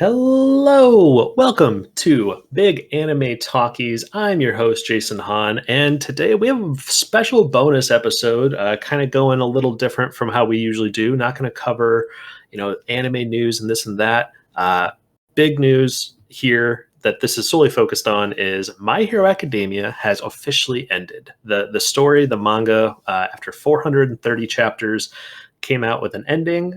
Hello, welcome to Big Anime Talkies. I'm your host, Jason Hon, and today we have a special bonus episode, kind of going a little different from how we usually do. Not going to cover, anime news and this and that. Big news here that this is solely focused on is My Hero Academia has officially ended. The story, the manga, after 430 chapters, came out with an ending.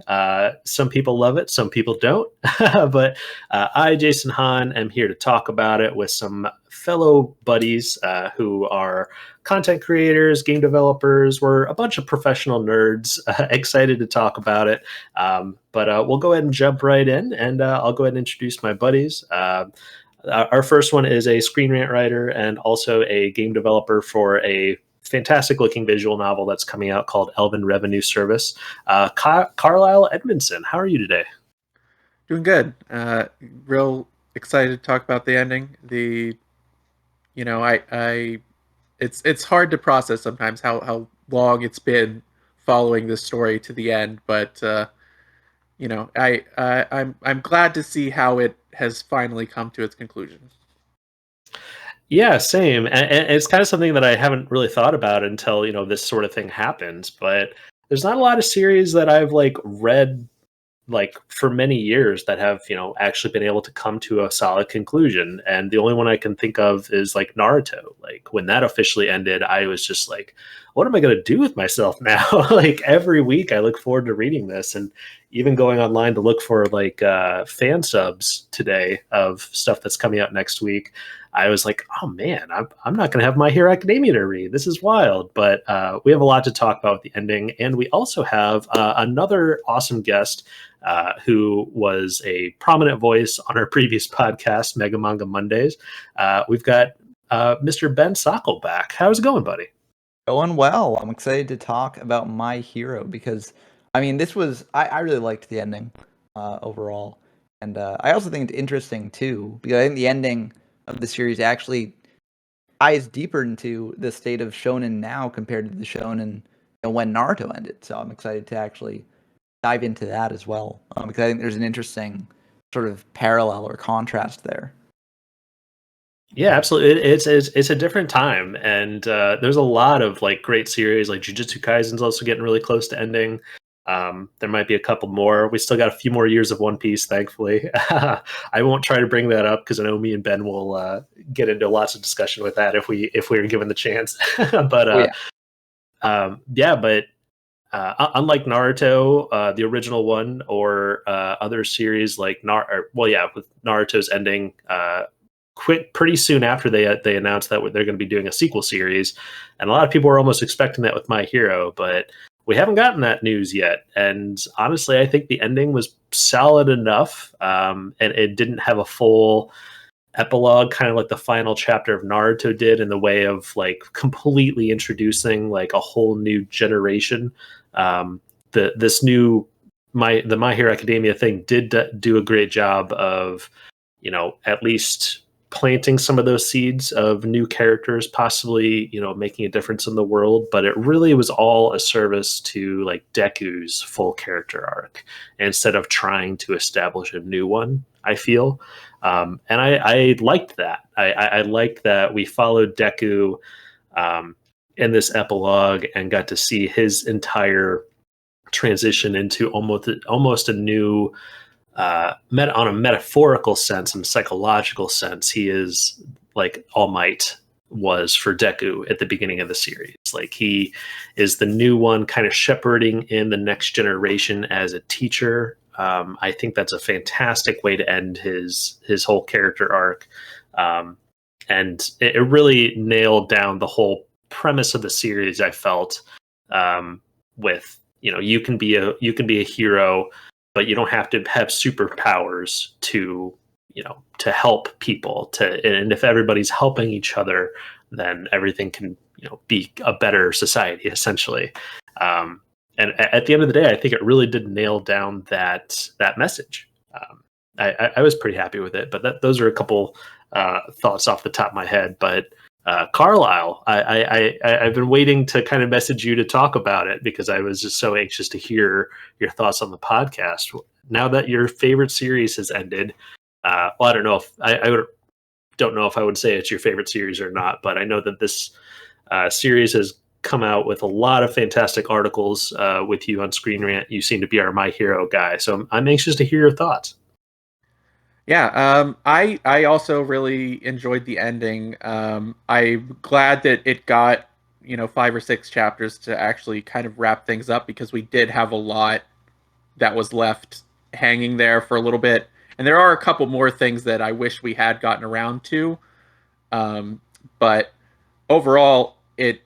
Some people love it, some people don't. But I, Jason Hahn, am here to talk about it with some fellow buddies who are content creators, game developers. We're a bunch of professional nerds excited to talk about it. But we'll go ahead and jump right in, and I'll go ahead and introduce my buddies. Our first one is a Screen Rant writer and also a game developer for a fantastic looking visual novel that's coming out called Elven Revenue Service. Carlyle Edmundson, how are you today? Doing good. Real excited to talk about the ending. It's hard to process sometimes how long it's been following this story to the end, but I'm glad to see how it has finally come to its conclusion. Yeah, same. And it's kind of something that I haven't really thought about until, this sort of thing happens. But there's not a lot of series that I've read for many years that have, actually been able to come to a solid conclusion. And the only one I can think of is Naruto. When that officially ended, I was just like, what am I going to do with myself now? Every week I look forward to reading this, and even going online to look for fan subs today of stuff that's coming out next week. I was like, oh man, I'm not going to have My Hero Academia to read. This is wild. But we have a lot to talk about with the ending. And we also have another awesome guest who was a prominent voice on our previous podcast, Mega Manga Mondays. We've got Mr. Ben Sockol back. How's it going, buddy? Going well. I'm excited to talk about My Hero because, I really liked the ending overall. And I also think it's interesting, too, because I think the ending of the series actually ties deeper into the state of shonen now compared to the shonen when Naruto ended. So I'm excited to actually dive into that as well, because I think there's an interesting sort of parallel or contrast there. Yeah, absolutely. It's a different time, and there's a lot of great series. Jujutsu Kaisen's also getting really close to ending. There might be a couple more. We still got a few more years of One Piece, thankfully. I won't try to bring that up because I know me and Ben will get into lots of discussion with that if we're given the chance. But unlike Naruto, the original one, or other series with Naruto's ending pretty soon after they announced that they're going to be doing a sequel series, and a lot of people were almost expecting that with My Hero, but we haven't gotten that news yet. And honestly, I think the ending was solid enough, and it didn't have a full epilogue, kind of like the final chapter of Naruto did, in the way of completely introducing a whole new generation. The My Hero Academia thing did do a great job of, at least planting some of those seeds of new characters, possibly, making a difference in the world. But it really was all a service to Deku's full character arc, instead of trying to establish a new one, I feel. And I liked that. I liked that we followed Deku in this epilogue and got to see his entire transition into almost a new, on a metaphorical sense and psychological sense. He is All Might was for Deku at the beginning of the series. He is the new one, kind of shepherding in the next generation as a teacher. I think that's a fantastic way to end his whole character arc. And it really nailed down the whole premise of the series, I felt, with, you can be a hero, but you don't have to have superpowers to help people. And if everybody's helping each other, then everything can, be a better society, essentially. And at the end of the day, I think it really did nail down that message. I was pretty happy with it, but those are a couple thoughts off the top of my head. But Carlyle, I've been waiting to kind of message you to talk about it, because I was just so anxious to hear your thoughts on the podcast. now that your favorite series has ended, well, I don't know if don't know if I would say it's your favorite series or not, but I know that this series has come out with a lot of fantastic articles with you on Screen Rant. You seem to be our My Hero guy, so I'm anxious to hear your thoughts. Yeah, I also really enjoyed the ending. I'm glad that it got 5 or 6 chapters to actually kind of wrap things up, because we did have a lot that was left hanging there for a little bit, and there are a couple more things that I wish we had gotten around to. But overall, it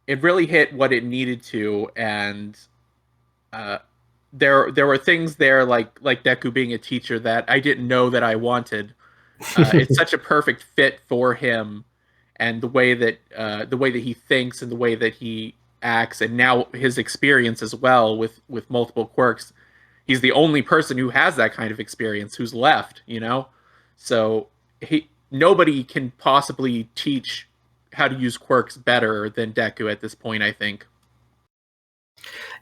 really hit what it needed to, and there were things there like Deku being a teacher that I didn't know that I wanted. It's such a perfect fit for him, and the way that he thinks and the way that he acts, and now his experience as well with multiple quirks. He's the only person who has that kind of experience who's left, So nobody can possibly teach how to use quirks better than Deku at this point, I think.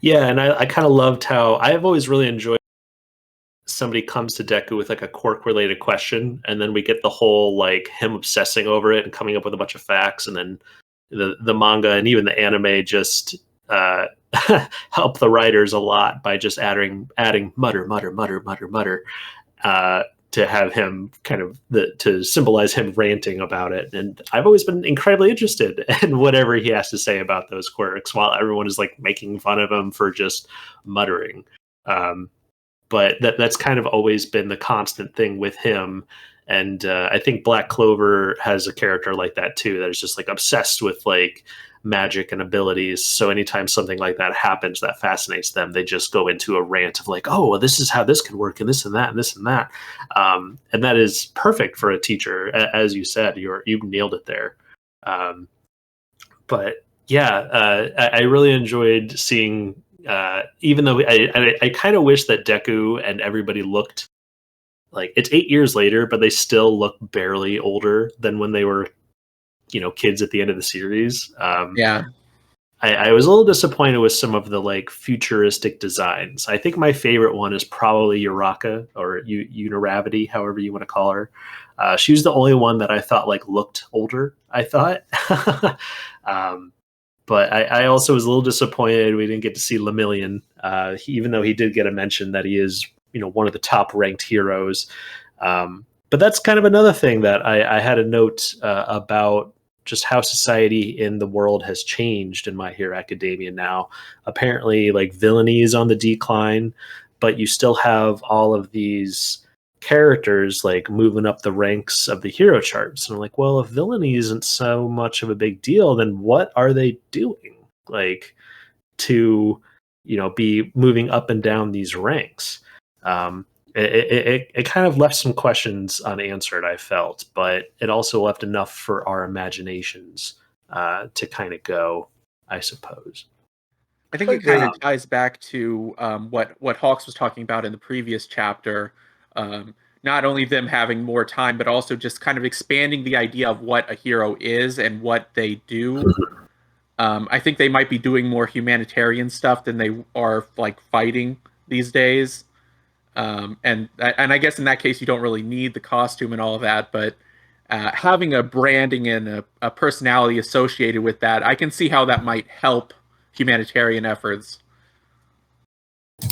Yeah, and I kind of loved how I've always really enjoyed somebody comes to Deku with like a quirk related question, and then we get the whole like him obsessing over it and coming up with a bunch of facts, and then the manga and even the anime just help the writers a lot by just adding mutter to have him kind of to symbolize him ranting about it. And I've always been incredibly interested in whatever he has to say about those quirks, while everyone is like making fun of him for just muttering. But that's kind of always been the constant thing with him. And I think Black Clover has a character like that too, that is just like obsessed with like magic and abilities. So anytime something like that happens that fascinates them, they just go into a rant of like, oh, well, this is how this could work, and this and that and this and that. And that is perfect for a teacher. As you said, you nailed it there. But yeah, I really enjoyed seeing, even though I kind of wish that Deku and everybody looked like, it's 8 years later, but they still look barely older than when they were kids at the end of the series. Yeah. I was a little disappointed with some of the like futuristic designs. I think my favorite one is probably Uraka, or Uniravity, however you want to call her. She was the only one that I thought like looked older, I thought. But I also was a little disappointed we didn't get to see Lemillion, even though he did get a mention that he is one of the top ranked heroes. But that's kind of another thing that I had a note about, just how society in the world has changed in My Hero Academia now. Apparently, like, villainy is on the decline, but you still have all of these characters like moving up the ranks of the hero charts. And I'm like, well, if villainy isn't so much of a big deal, then what are they doing? Like, to be moving up and down these ranks. It kind of left some questions unanswered, I felt, but it also left enough for our imaginations to kind of go, I suppose. I think it kind of ties back to what Hawks was talking about in the previous chapter. Not only them having more time, but also just kind of expanding the idea of what a hero is and what they do. I think they might be doing more humanitarian stuff than they are like fighting these days. And I guess in that case, you don't really need the costume and all of that, but having a branding and a personality associated with that, I can see how that might help humanitarian efforts.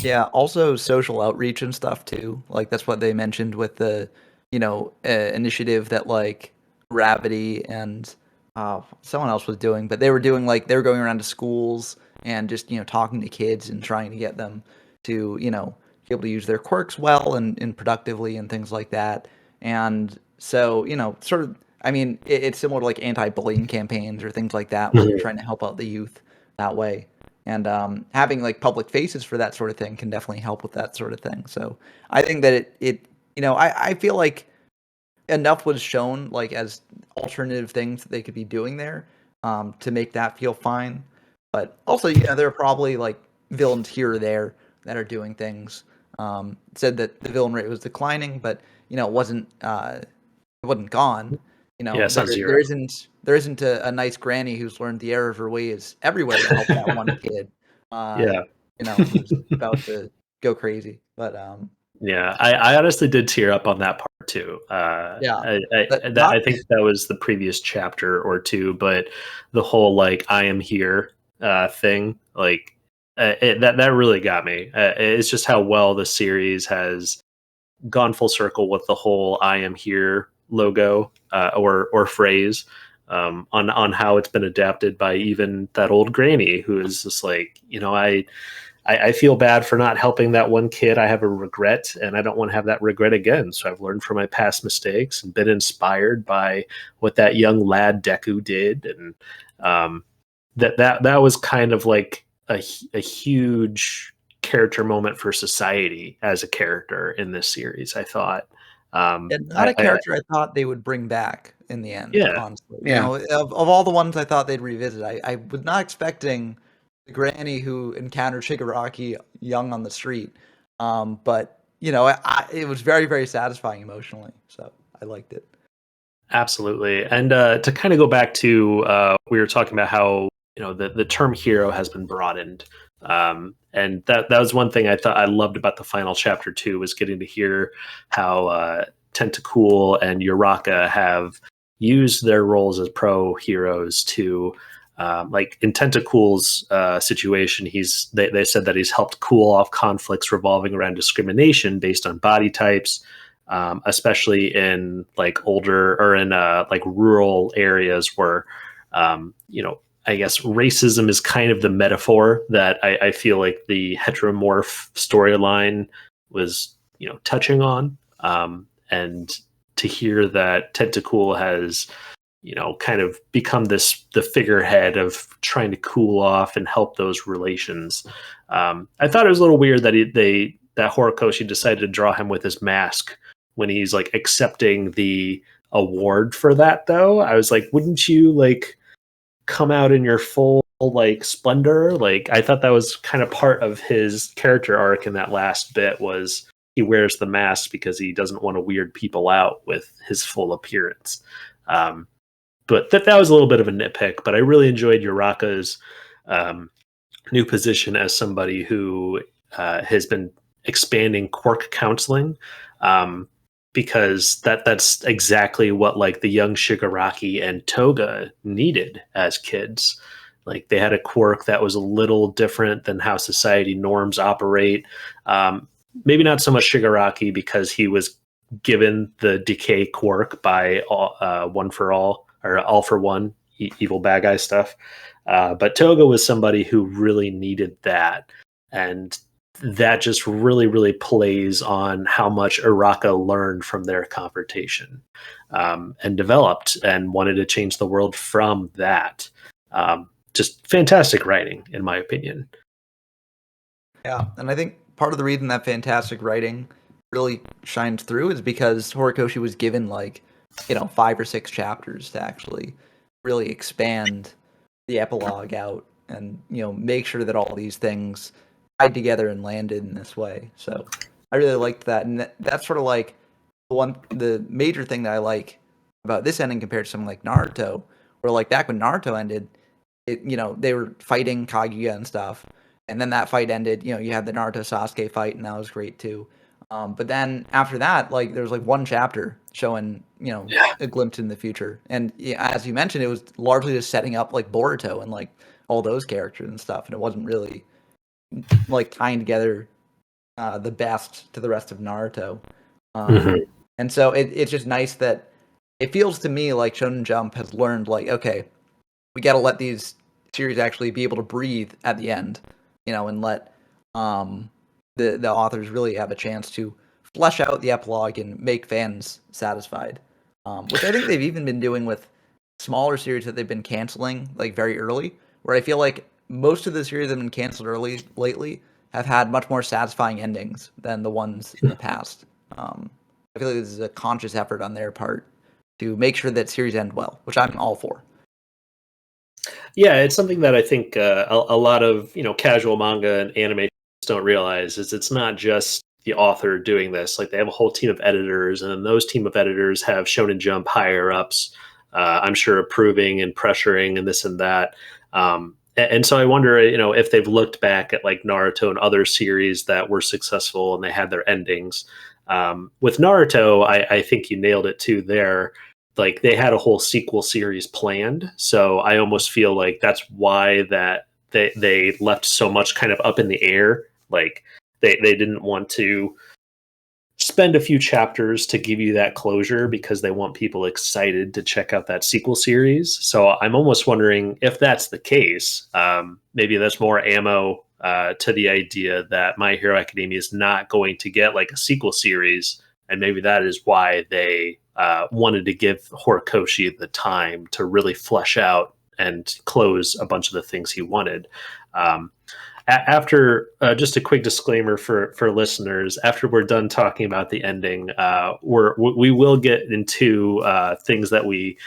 Yeah, also social outreach and stuff too. Like, that's what they mentioned with the, initiative that like Gravity and someone else was doing, but they were doing like, they were going around to schools and just, talking to kids and trying to get them to, be able to use their quirks well and productively and things like that. And so, sort of, I mean, it's similar to like anti-bullying campaigns or things like that, where they're trying to help out the youth that way. And having like public faces for that sort of thing can definitely help with that sort of thing. So I think that I feel like enough was shown like as alternative things that they could be doing there to make that feel fine. But also, there are probably like villains here or there that are doing things. Said that the villain rate was declining, but it wasn't gone. Yeah, there isn't a nice granny who's learned the error of her ways everywhere to help that one kid. Yeah, who's about to go crazy. But yeah, I honestly did tear up on that part too. yeah, I think that was the previous chapter or two, but the whole like I am here thing, like that really got me. It's just how well the series has gone full circle with the whole "I am here" logo or phrase on how it's been adapted by even that old granny who is just like, I feel bad for not helping that one kid. I have a regret, and I don't want to have that regret again. So I've learned from my past mistakes and been inspired by what that young lad Deku did, and that was kind of like a huge character moment for society as a character in this series. I thought, and not a character I thought they would bring back in the end. Yeah, honestly, of all the ones I thought they'd revisit, I was not expecting the granny who encountered Shigaraki young on the street. But it was very, very satisfying emotionally. So I liked it. Absolutely. And to kind of go back to we were talking about how the term hero has been broadened, and that was one thing I thought I loved about the final chapter too, was getting to hear how Tentacool and Uraka have used their roles as pro heroes to like in Tentacool's situation, they said that he's helped cool off conflicts revolving around discrimination based on body types, especially in like older or in like rural areas where I guess racism is kind of the metaphor that I feel like the heteromorph storyline was touching on, and to hear that Tentacool has kind of become the figurehead of trying to cool off and help those relations. I thought it was a little weird that that Horikoshi decided to draw him with his mask when he's like accepting the award for that, though. I was like, wouldn't you like come out in your full like splendor? Like, I thought that was kind of part of his character arc in that last bit, was he wears the mask because he doesn't want to weird people out with his full appearance. But that was a little bit of a nitpick, but I really enjoyed Uraka's new position as somebody who has been expanding quirk counseling, because that's exactly what like the young Shigaraki and Toga needed as kids. Like, they had a quirk that was a little different than how society norms operate. Maybe not so much Shigaraki, because he was given the decay quirk by One for All, or All for One, evil bad guy stuff. But Toga was somebody who really needed that. And that just really, really plays on how much Uraka learned from their confrontation, and developed and wanted to change the world from that. Just fantastic writing, in my opinion. Yeah, and I think part of the reason that fantastic writing really shines through is because Horikoshi was given 5 or 6 chapters to actually really expand the epilogue out and make sure that all these things tied together and landed in this way. So I really liked that, and that's sort of like the major thing that I like about this ending compared to something like Naruto, where like back when Naruto ended, they were fighting Kaguya and stuff, and then that fight ended. You had the Naruto Sasuke fight, and that was great too. But then after that, there was one chapter showing a glimpse in the future, and as you mentioned, it was largely just setting up Boruto and all those characters and stuff, and it wasn't really tying together the best to the rest of Naruto. And so it's just nice that it feels to me like Shonen Jump has learned okay, we got to let these series actually be able to breathe at the end, and let the authors really have a chance to flesh out the epilogue and make fans satisfied, which I think they've even been doing with smaller series that they've been canceling very early, where I feel like most of the series that have been canceled early lately have had much more satisfying endings than the ones in the past. I feel like this is a conscious effort on their part to make sure that series end well, which I'm all for. Yeah, it's something that I think a lot of casual manga and anime don't realize, is it's not just the author doing this. They have a whole team of editors, and then those team of editors have Shonen Jump higher ups, I'm sure, approving and pressuring and this and that. and so I wonder, if they've looked back at like Naruto and other series that were successful and they had their endings. With Naruto, I think you nailed it too there. Like they had a whole sequel series planned. So I almost feel like that's why that they left so much kind of up in the air. Like they didn't want to spend a few chapters to give you that closure because they want people excited to check out that sequel series. So I'm almost wondering if that's the case. Maybe that's more ammo to the idea that My Hero Academia is not going to get like a sequel series, and maybe that is why they wanted to give Horikoshi the time to really flesh out and close a bunch of the things he wanted. After just a quick disclaimer for listeners, after we're done talking about the ending, we will get into things that we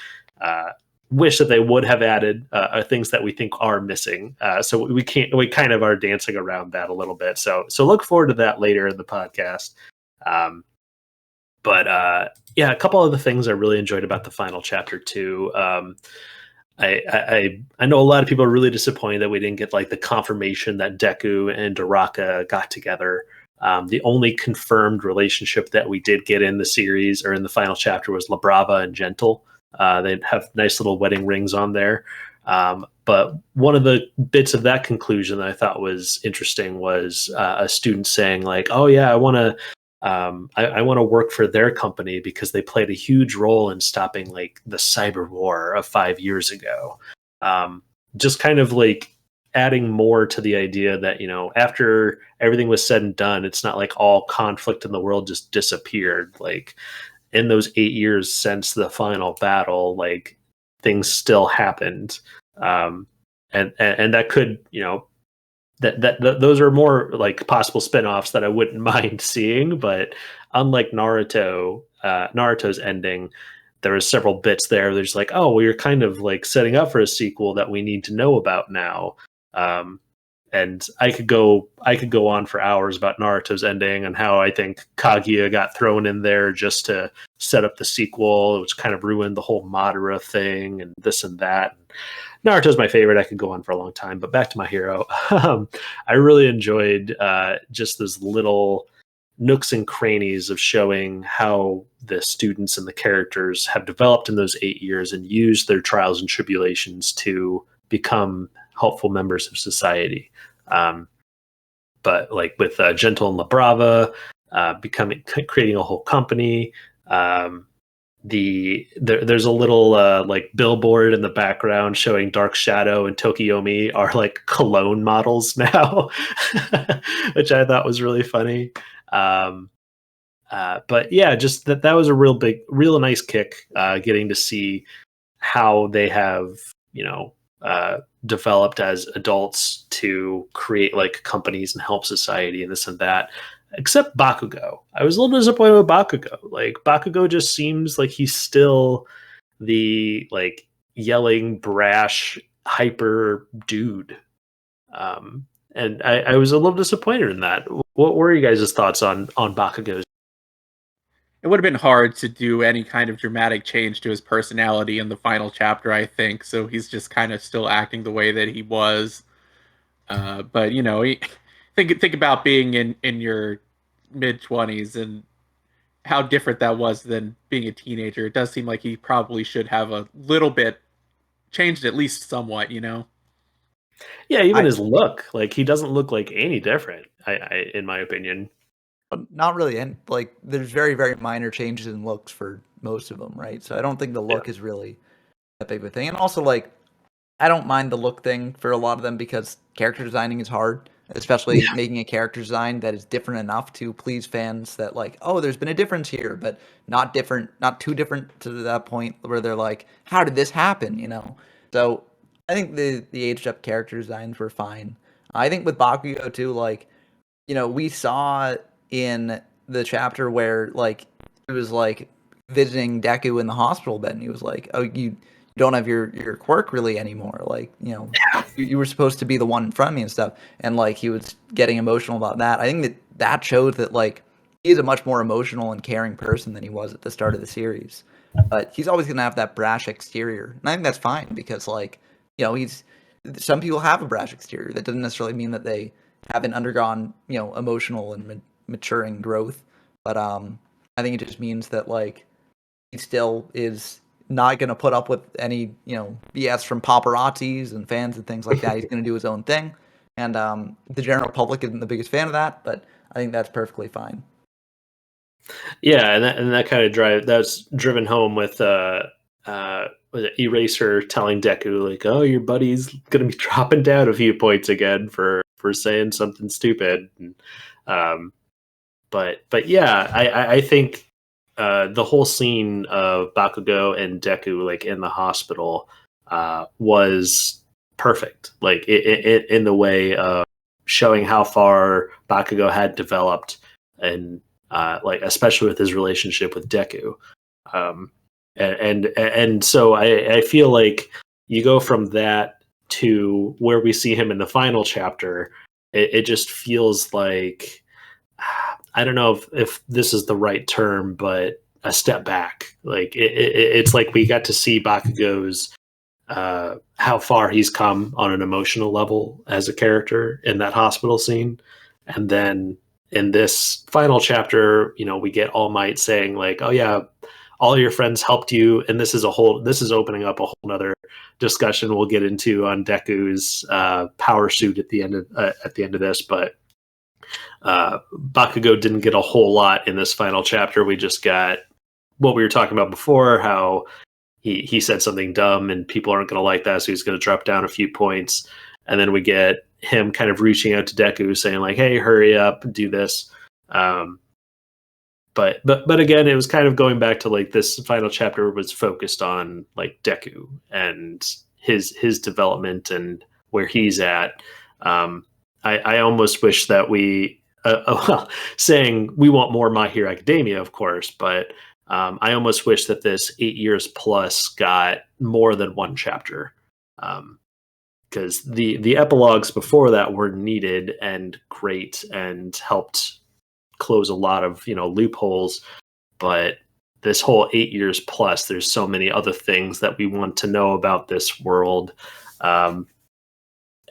wish that they would have added, things that we think are missing. So we kind of are dancing around that a little bit. So look forward to that later in the podcast. But a couple of the things I really enjoyed about the final chapter too. I know a lot of people are really disappointed that we didn't get like the confirmation that Deku and Doraka got together. The only confirmed relationship that we did get in the series or in the final chapter was La Brava and Gentle. They have nice little wedding rings on there. But one of the bits of that conclusion that I thought was interesting was a student saying like, "Oh yeah, I want to work for their company because they played a huge role in stopping like the cyber war of 5 years ago." Just kind of like adding more to the idea that, after everything was said and done, it's not like all conflict in the world just disappeared. Like in those 8 years since the final battle, like things still happened. And that could, those are more like possible spinoffs that I wouldn't mind seeing. But unlike Naruto's ending, there was several bits there. There's like, oh, well, you're kind of like setting up for a sequel that we need to know about now. And I could go on for hours about Naruto's ending and how I think Kaguya got thrown in there just to set up the sequel, which kind of ruined the whole Madara thing and this and that. Naruto's my favorite. I could go on for a long time, but back to My Hero. I really enjoyed just those little nooks and crannies of showing how the students and the characters have developed in those 8 years and used their trials and tribulations to become helpful members of society. But like with Gentle and La Brava, creating a whole company. There's a little like billboard in the background showing Dark Shadow and Tokiomi are like cologne models now, which I thought was really funny. But yeah, just that was a real nice kick, getting to see how they have, developed as adults to create like companies and help society and this and that. Except Bakugo. I was a little disappointed with Bakugo. Like Bakugo just seems like he's still the like yelling, brash, hyper dude. And I was a little disappointed in that. What were you guys' thoughts on Bakugo? It would have been hard to do any kind of dramatic change to his personality in the final chapter, I think. So he's just kind of still acting the way that he was. But think about being in your mid-20s and how different that was than being a teenager. It does seem like he probably should have a little bit changed, at least somewhat. Yeah, even his look, like he doesn't look like any different. I in my opinion. Not really, and like there's very, very minor changes in looks for most of them, right? So I don't think the look is really that big of a thing. And also, like, I don't mind the look thing for a lot of them because character designing is hard, especially making a character design that is different enough to please fans that like, oh, there's been a difference here, but not too different to that point where they're like, how did this happen? So I think the aged up character designs were fine. I think with Bakugo too, like, we saw in the chapter where like it was like visiting Deku in the hospital bed and he was like, oh, you don't have your quirk really anymore, like you were supposed to be the one in front of me and stuff, and like he was getting emotional about that. I think that shows that like he's a much more emotional and caring person than he was at the start of the series, but he's always gonna have that brash exterior, and I think that's fine because like he's some people have a brash exterior. That doesn't necessarily mean that they haven't undergone, emotional and maturing growth. But I think it just means that like he still is not going to put up with any, BS from paparazzis and fans and things like that. He's going to do his own thing. And the general public isn't the biggest fan of that, but I think that's perfectly fine. Yeah, and that kind of that's driven home with was it Eraser telling Deku like, "Oh, your buddy's gonna be dropping down a few points again for saying something stupid." And, but yeah, I think the whole scene of Bakugo and Deku like in the hospital was perfect. Like it in the way of showing how far Bakugo had developed, and like especially with his relationship with Deku. And so I feel like you go from that to where we see him in the final chapter. It just feels like, I don't know if this is the right term, but a step back. Like it's like we got to see Bakugo's how far he's come on an emotional level as a character in that hospital scene, and then in this final chapter, we get All Might saying like, "Oh yeah, all your friends helped you," and this is opening up a whole nother discussion we'll get into on Deku's power suit at the end of this. But Bakugo didn't get a whole lot in this final chapter. We just got what we were talking about before, how he said something dumb and people aren't going to like that, so he's going to drop down a few points. And then we get him kind of reaching out to Deku saying like, "Hey, hurry up, do this." But again, it was kind of going back to like this final chapter was focused on like Deku and his development and where he's at. I almost wish that we, saying we want more My Hero Academia, of course, but I almost wish that this 8 years plus got more than one chapter. Because the epilogues before that were needed and great and helped close a lot of loopholes, but this whole 8 years plus, there's so many other things that we want to know about this world, and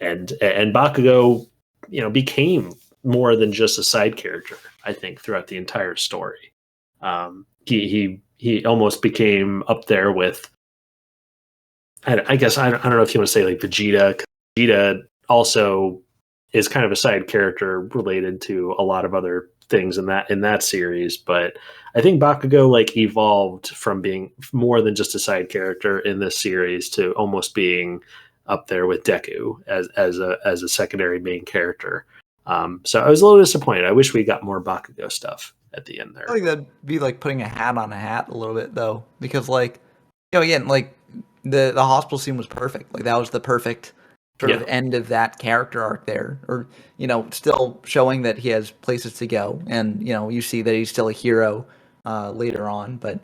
Bakugo became more than just a side character, I think, throughout the entire story. He almost became up there with, I guess I don't know if you want to say like Vegeta. Vegeta also is kind of a side character related to a lot of other things in that series, but I think Bakugo like evolved from being more than just a side character in this series to almost being up there with Deku as a secondary main character. So I was a little disappointed. I wish we got more Bakugo stuff at the end there. I think that'd be like putting a hat on a hat a little bit though, because like again, like the hospital scene was perfect. Like that was the perfect sort of end of that character arc there, or still showing that he has places to go, and you see that he's still a hero later on, but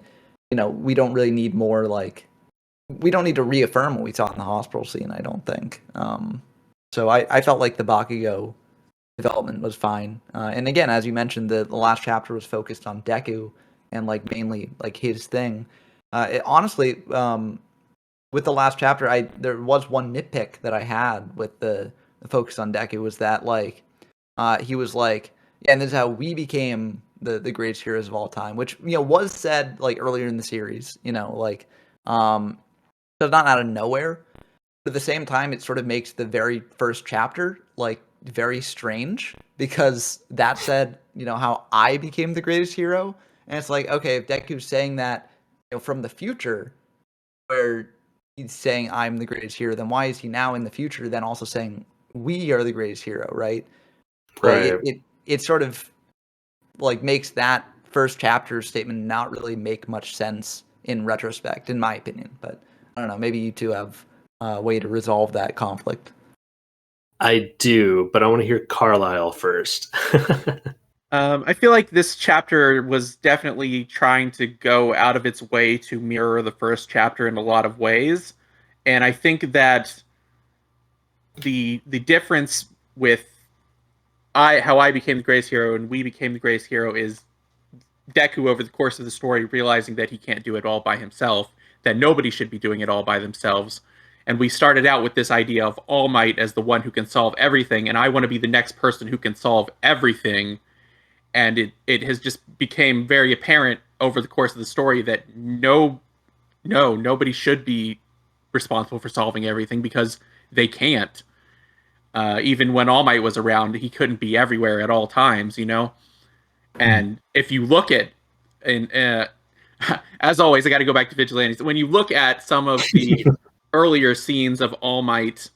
we don't really need more, like we don't need to reaffirm what we saw in the hospital scene, I don't think. So I felt like the Bakugo development was fine, and again, as you mentioned, the last chapter was focused on Deku and like mainly like his thing. Honestly, with the last chapter, there was one nitpick that I had with the focus on Deku, was that like he was like, yeah, and this is how we became the greatest heroes of all time, which was said like earlier in the series, like so not out of nowhere. But at the same time, it sort of makes the very first chapter like very strange, because that said, how I became the greatest hero, and it's like, okay, if Deku's saying that from the future, where he's saying I'm the greatest hero, then why is he now in the future then also saying we are the greatest hero, right? Right. It sort of like makes that first chapter statement not really make much sense in retrospect, in my opinion. But I don't know, maybe you two have a way to resolve that conflict. I do, but I want to hear Carlyle first. I feel like this chapter was definitely trying to go out of its way to mirror the first chapter in a lot of ways. And I think that the difference with how I became the greatest hero and we became the greatest hero is Deku, over the course of the story, realizing that he can't do it all by himself, that nobody should be doing it all by themselves, And we started out with this idea of All Might as the one who can solve everything, and I want to be the next person who can solve everything. And it has just became very apparent over the course of the story that nobody should be responsible for solving everything because they can't. Even when All Might was around, he couldn't be everywhere at all times, you know? And if you look at, and as always, I got to go back to Vigilantes. When you look at some of the earlier scenes of All Might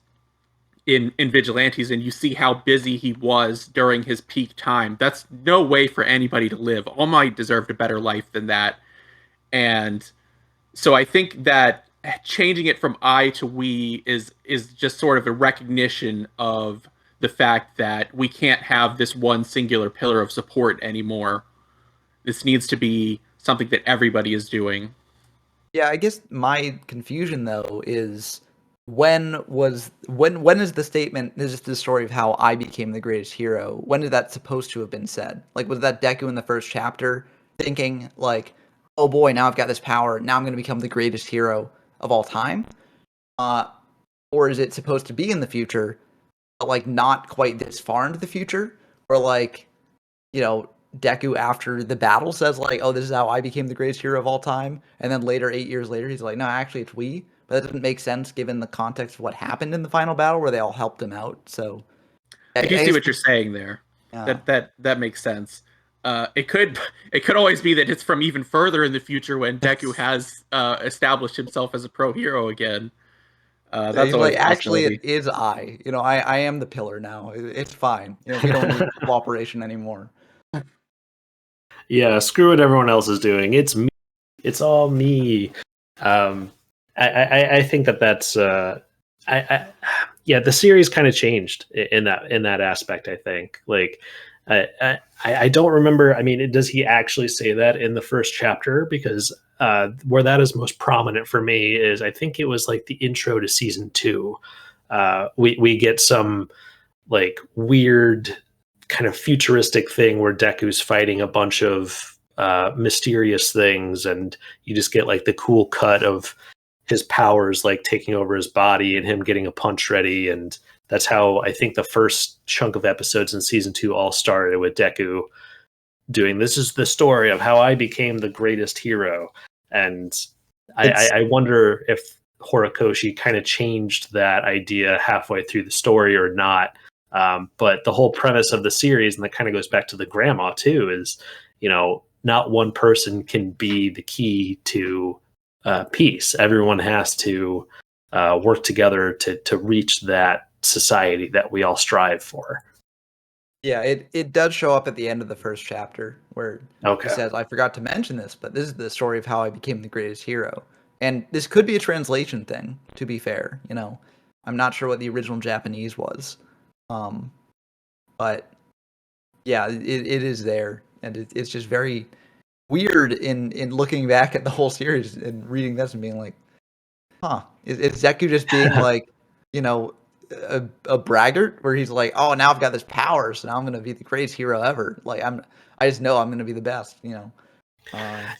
in Vigilantes and you see how busy he was during his peak time, that's no way for anybody to live. All Might deserved a better life than that. And so I think that changing it from I to we is just sort of a recognition of the fact that we can't have this one singular pillar of support anymore. This needs to be something that everybody is doing. Yeah, I guess my confusion though is when is the statement, this is the story of how I became the greatest hero, when did that supposed to have been said? Like, was that Deku in the first chapter thinking like, oh boy, now I've got this power, now I'm going to become the greatest hero of all time? Or is it supposed to be in the future, but like not quite this far into the future? Or like, you know, Deku after the battle says like, oh, this is how I became the greatest hero of all time, and then later, 8 years later, he's like, no, actually it's we. But that doesn't make sense given the context of what happened in the final battle where they all helped him out. So I do see what you're saying there. That makes sense. It could always be that it's from even further in the future when Deku has established himself as a pro hero again. That's like, actually, it is I. You know, I am the pillar now. It's fine. You know, we don't need cooperation anymore. Yeah, screw what everyone else is doing. It's me. It's all me. I think that's yeah, the series kind of changed in that aspect. I think like I don't remember. I mean, does he actually say that in the first chapter? Because where that is most prominent for me is I think it was like the intro to season 2. We get some like weird kind of futuristic thing where Deku's fighting a bunch of mysterious things, and you just get like the cool cut of his powers like taking over his body and him getting a punch ready. And that's how I think the first chunk of episodes in season 2 all started, with Deku doing, this is the story of how I became the greatest hero. And I wonder if Horikoshi kind of changed that idea halfway through the story or not. But the whole premise of the series, and that kind of goes back to the grandma too, is, you know, not one person can be the key to peace. Everyone has to work together to reach that society that we all strive for. Yeah, it does show up at the end of the first chapter where he says, I forgot to mention this, but this is the story of how I became the greatest hero. And this could be a translation thing, to be fair. You know, I'm not sure what the original Japanese was. But yeah, it is there. And it's just very weird in looking back at the whole series and reading this and being like, huh, is Deku just being like, you know, a braggart where he's like, oh, now I've got this power, so now I'm gonna be the greatest hero ever. Like I just know I'm gonna be the best, you know.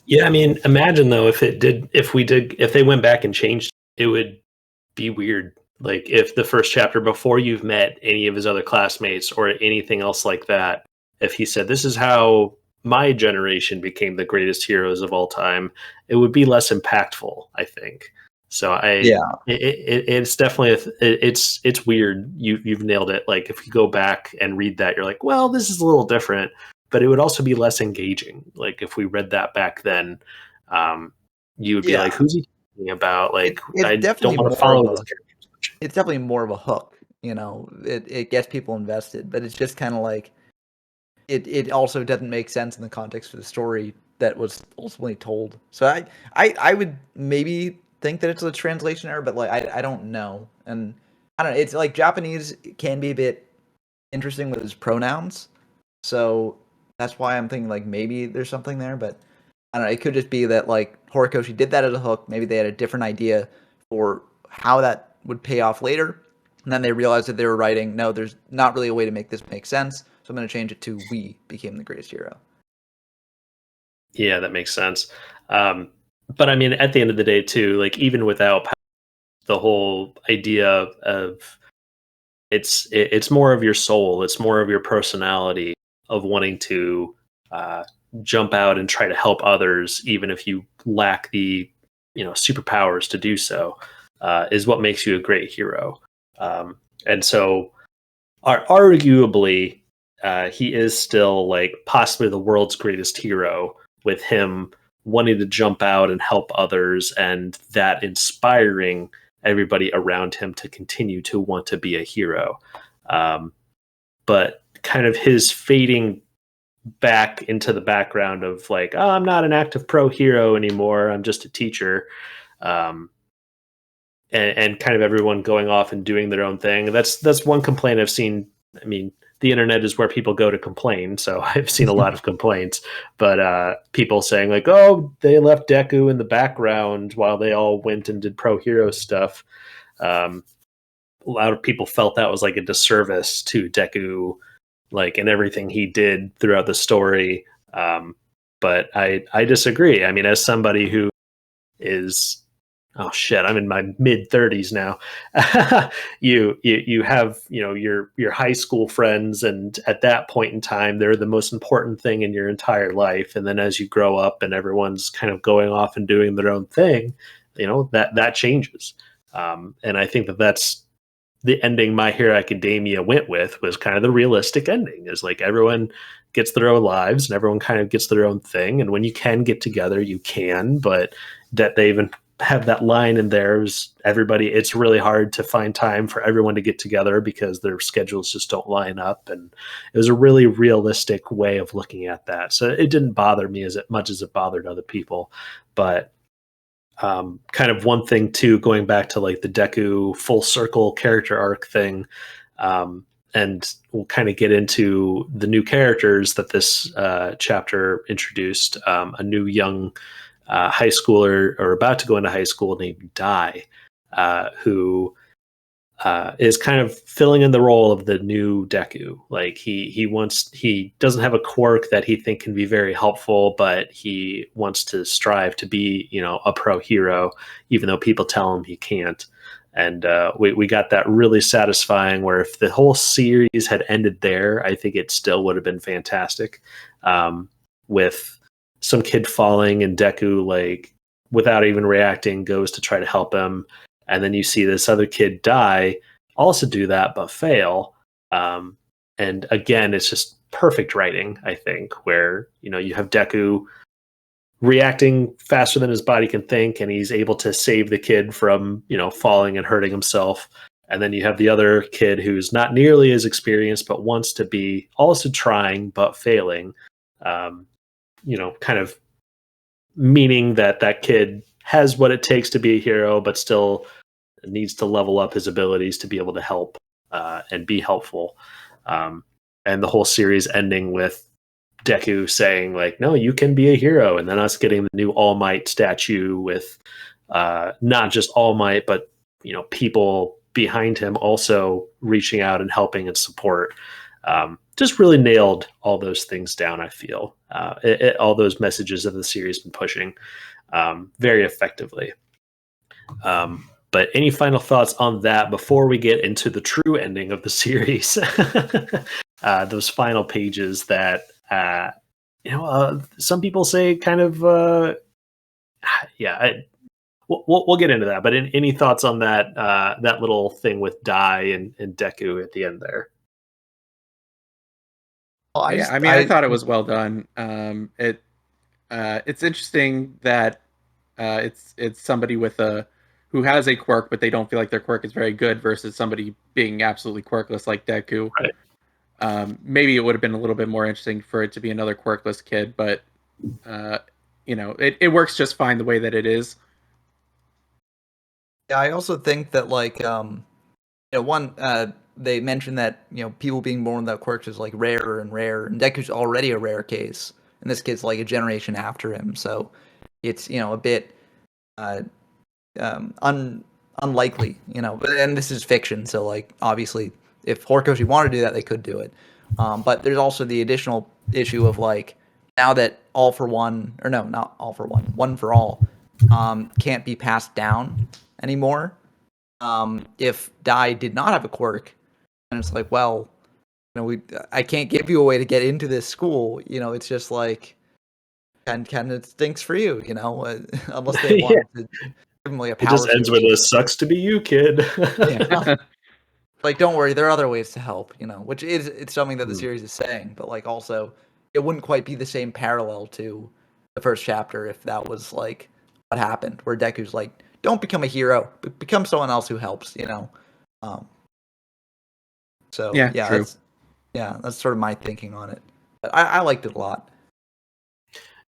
Yeah, I mean, imagine though if they went back and changed, it would be weird. Like if the first chapter, before you've met any of his other classmates or anything else like that, if he said, this is how my generation became the greatest heroes of all time, it would be less impactful, I think. So it's definitely it's weird. You've nailed it. Like if you go back and read that, you're like, well, this is a little different, but it would also be less engaging. Like if we read that back then, you would be like, who's he talking about? Like I don't want to follow this character. It's definitely more of a hook, you know. It gets people invested, but it's just kind of like it also doesn't make sense in the context of the story that was ultimately told. So I would maybe think that it's a translation error, but like I don't know. And I don't know, it's like Japanese can be a bit interesting with its pronouns. So that's why I'm thinking like maybe there's something there, but I don't know, it could just be that like Horikoshi did that as a hook. Maybe they had a different idea for how that would pay off later. And then they realized that they were writing, no, there's not really a way to make this make sense. So I'm going to change it to we became the greatest hero. Yeah, that makes sense. But I mean, at the end of the day, too, like even without power, the whole idea of it's more of your soul, it's more of your personality of wanting to jump out and try to help others, even if you lack the superpowers to do so, is what makes you a great hero. And so, arguably, he is still like possibly the world's greatest hero, with him wanting to jump out and help others, and that inspiring everybody around him to continue to want to be a hero. But kind of his fading back into the background of like, oh, I'm not an active pro hero anymore, I'm just a teacher. And kind of everyone going off and doing their own thing. That's one complaint I've seen. I mean, the internet is where people go to complain, so I've seen a lot of complaints. But people saying like, "Oh, they left Deku in the background while they all went and did pro hero stuff." A lot of people felt that was like a disservice to Deku, like in everything he did throughout the story. But I disagree. I mean, as somebody who is, oh shit, I'm in my mid 30s now. you have, your high school friends, and at that point in time, they're the most important thing in your entire life. And then as you grow up and everyone's kind of going off and doing their own thing, that changes. And I think that's the ending My Hero Academia went with, was kind of the realistic ending, is like everyone gets their own lives and everyone kind of gets their own thing. And when you can get together, you can, but that they even have that line in there is it's really hard to find time for everyone to get together because their schedules just don't line up. And it was a really realistic way of looking at that. So it didn't bother me as much as it bothered other people. But kind of one thing too, going back to like the Deku full circle character arc thing, and we'll kind of get into the new characters that this chapter introduced. A new young high schooler, or about to go into high school, named Dai, who is kind of filling in the role of the new Deku. Like he doesn't have a quirk that he think can be very helpful, but he wants to strive to be, a pro hero, even though people tell him he can't. And we got that really satisfying, where if the whole series had ended there, I think it still would have been fantastic. With some kid falling and Deku, like, without even reacting, goes to try to help him. And then you see this other kid Dai also do that, but fail. And again, it's just perfect writing, I think, where, you have Deku reacting faster than his body can think, and he's able to save the kid from, falling and hurting himself. And then you have the other kid who's not nearly as experienced, but wants to be, also trying, but failing. Kind of meaning that kid has what it takes to be a hero, but still needs to level up his abilities to be able to help and be helpful. And the whole series ending with Deku saying like, no, you can be a hero. And then us getting the new All Might statue with not just All Might, but, people behind him also reaching out and helping and support. Just really nailed all those things down, I feel. All those messages that the series been pushing very effectively. But any final thoughts on that before we get into the true ending of the series? Those final pages that, some people say kind of, we'll get into that. But any thoughts on that that little thing with Dai and Deku at the end there? Well, I thought it was well done. It's interesting that it's somebody who has a quirk, but they don't feel like their quirk is very good, versus somebody being absolutely quirkless like Deku. Right. Maybe it would have been a little bit more interesting for it to be another quirkless kid, but it works just fine the way that it is. Yeah, I also think that they mentioned that people being born without quirks is like rarer and rarer, and Deku's already a rare case, and this kid's like a generation after him, so it's a bit unlikely, and this is fiction, so like obviously if Horikoshi wanted to do that, they could do it, but there's also the additional issue of like, now that All for One, or no, not All for One, One for All can't be passed down anymore, if Dai did not have a quirk, and it's like, well, I can't give you a way to get into this school. It's just like, kind of stinks for you, unless they want to give him like a power. It just ends with a "sucks to be you, kid." Yeah. Like, don't worry, there are other ways to help, which it's something that the series is saying, but like also it wouldn't quite be the same parallel to the first chapter if that was like what happened, where Deku's like, don't become a hero, but become someone else who helps, So true. That's sort of my thinking on it. But I liked it a lot.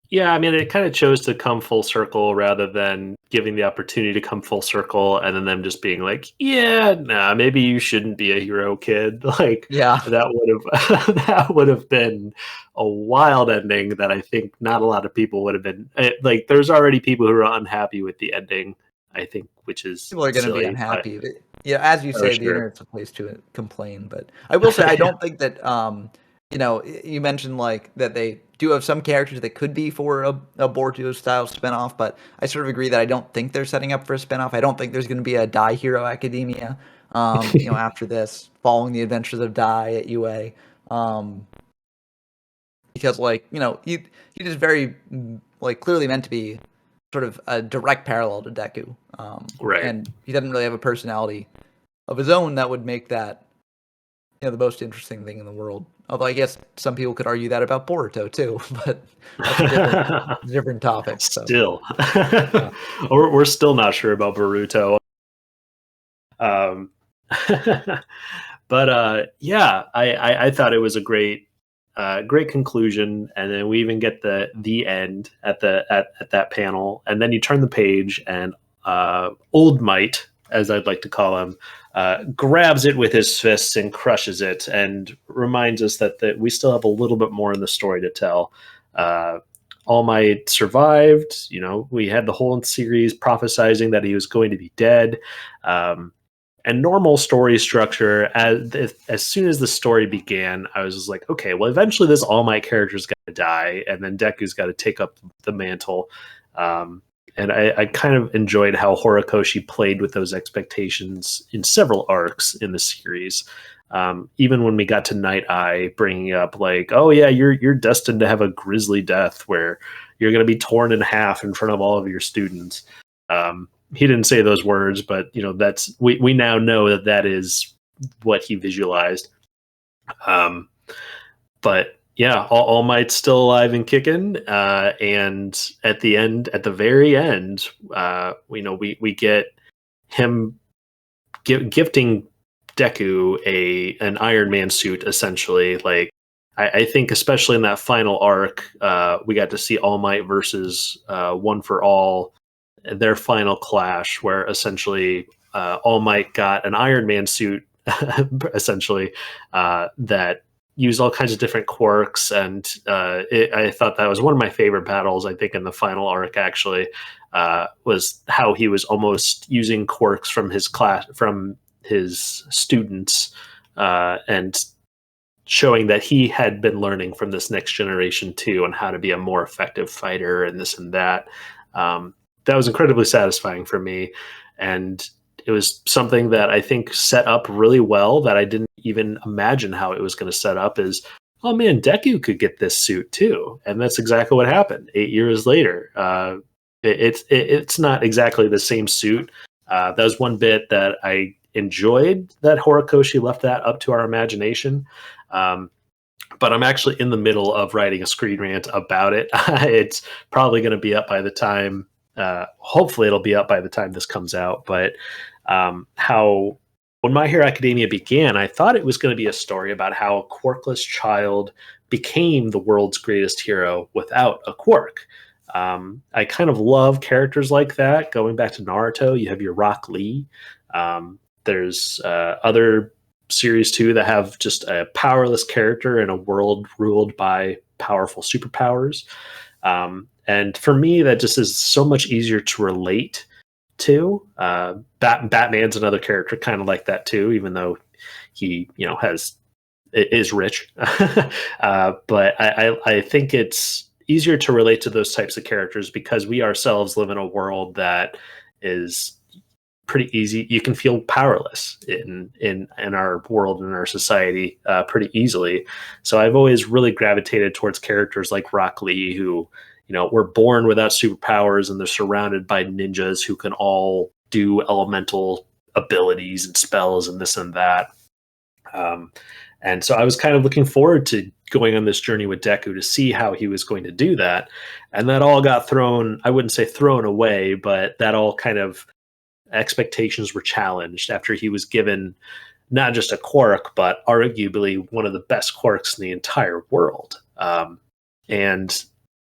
Yeah, I mean, it kind of chose to come full circle rather than giving the opportunity to come full circle and then them just being like, yeah, nah, maybe you shouldn't be a hero, kid. Like, that would have been a wild ending that I think not a lot of people would have been. Like, there's already people who are unhappy with the ending, I think, which is people are going to be unhappy. But, as you say, the internet's a place to complain. But I will say, I don't think that, you mentioned like that they do have some characters that could be for a Boruto style spinoff, but I sort of agree that I don't think they're setting up for a spinoff. I don't think there's going to be a Dai Hero Academia, after this, following the adventures of Dai at UA, because like he is very like clearly meant to be sort of a direct parallel to Deku, right? And he doesn't really have a personality of his own that would make that the most interesting thing in the world. Although I guess some people could argue that about Boruto too, but that's a different topic. So. Still, we're still not sure about Boruto. But I thought it was a great conclusion, and then we even get the end at that panel, and then you turn the page, and Old Might, as I'd like to call him, grabs it with his fists and crushes it, and reminds us that we still have a little bit more in the story to tell. All Might survived. We had the whole series prophesizing that he was going to be dead. And normal story structure, as soon as the story began, I was just like, okay, well, eventually this All Might character's got to die, and then Deku's got to take up the mantle. And I kind of enjoyed how Horikoshi played with those expectations in several arcs in the series. Even when we got to Night Eye, bringing up like, oh yeah, you're destined to have a grisly death where you're going to be torn in half in front of all of your students. He didn't say those words, but that's we now know that is what he visualized. But yeah, All Might's still alive and kicking. And at the very end, we get him gifting Deku an Iron Man suit, essentially. Like, I think especially in that final arc, we got to see All Might versus One for All, their final clash, where essentially All Might got an Iron Man suit, essentially, that used all kinds of different quirks, and I thought that was one of my favorite battles. I think in the final arc, actually, was how he was almost using quirks from his class, from his students, and showing that he had been learning from this next generation too, on how to be a more effective fighter and this and that. That was incredibly satisfying for me, and it was something that I think set up really well, that I didn't even imagine how it was going to set up. Is, oh man, Deku could get this suit too, and that's exactly what happened. 8 years later, it's not exactly the same suit. That was one bit that I enjoyed, that Horikoshi left that up to our imagination. But I'm actually in the middle of writing a screen rant about it. It's probably going to be up by the time. Hopefully, it'll be up by the time this comes out. But how, when My Hero Academia began, I thought it was going to be a story about how a quirkless child became the world's greatest hero without a quirk. I kind of love characters like that. Going back to Naruto, you have your Rock Lee. There's other series too that have just a powerless character in a world ruled by powerful superpowers. And for me, that just is so much easier to relate to. Batman's another character kind of like that too, even though he, is rich. But I think it's easier to relate to those types of characters because we ourselves live in a world that is pretty easy. You can feel powerless in our world, in our society, pretty easily. So I've always really gravitated towards characters like Rock Lee, who, were born without superpowers and they're surrounded by ninjas who can all do elemental abilities and spells and this and that. And so I was kind of looking forward to going on this journey with Deku to see how he was going to do that. And that all got thrown, I wouldn't say thrown away, but that all kind of expectations were challenged after he was given not just a quirk, but arguably one of the best quirks in the entire world. And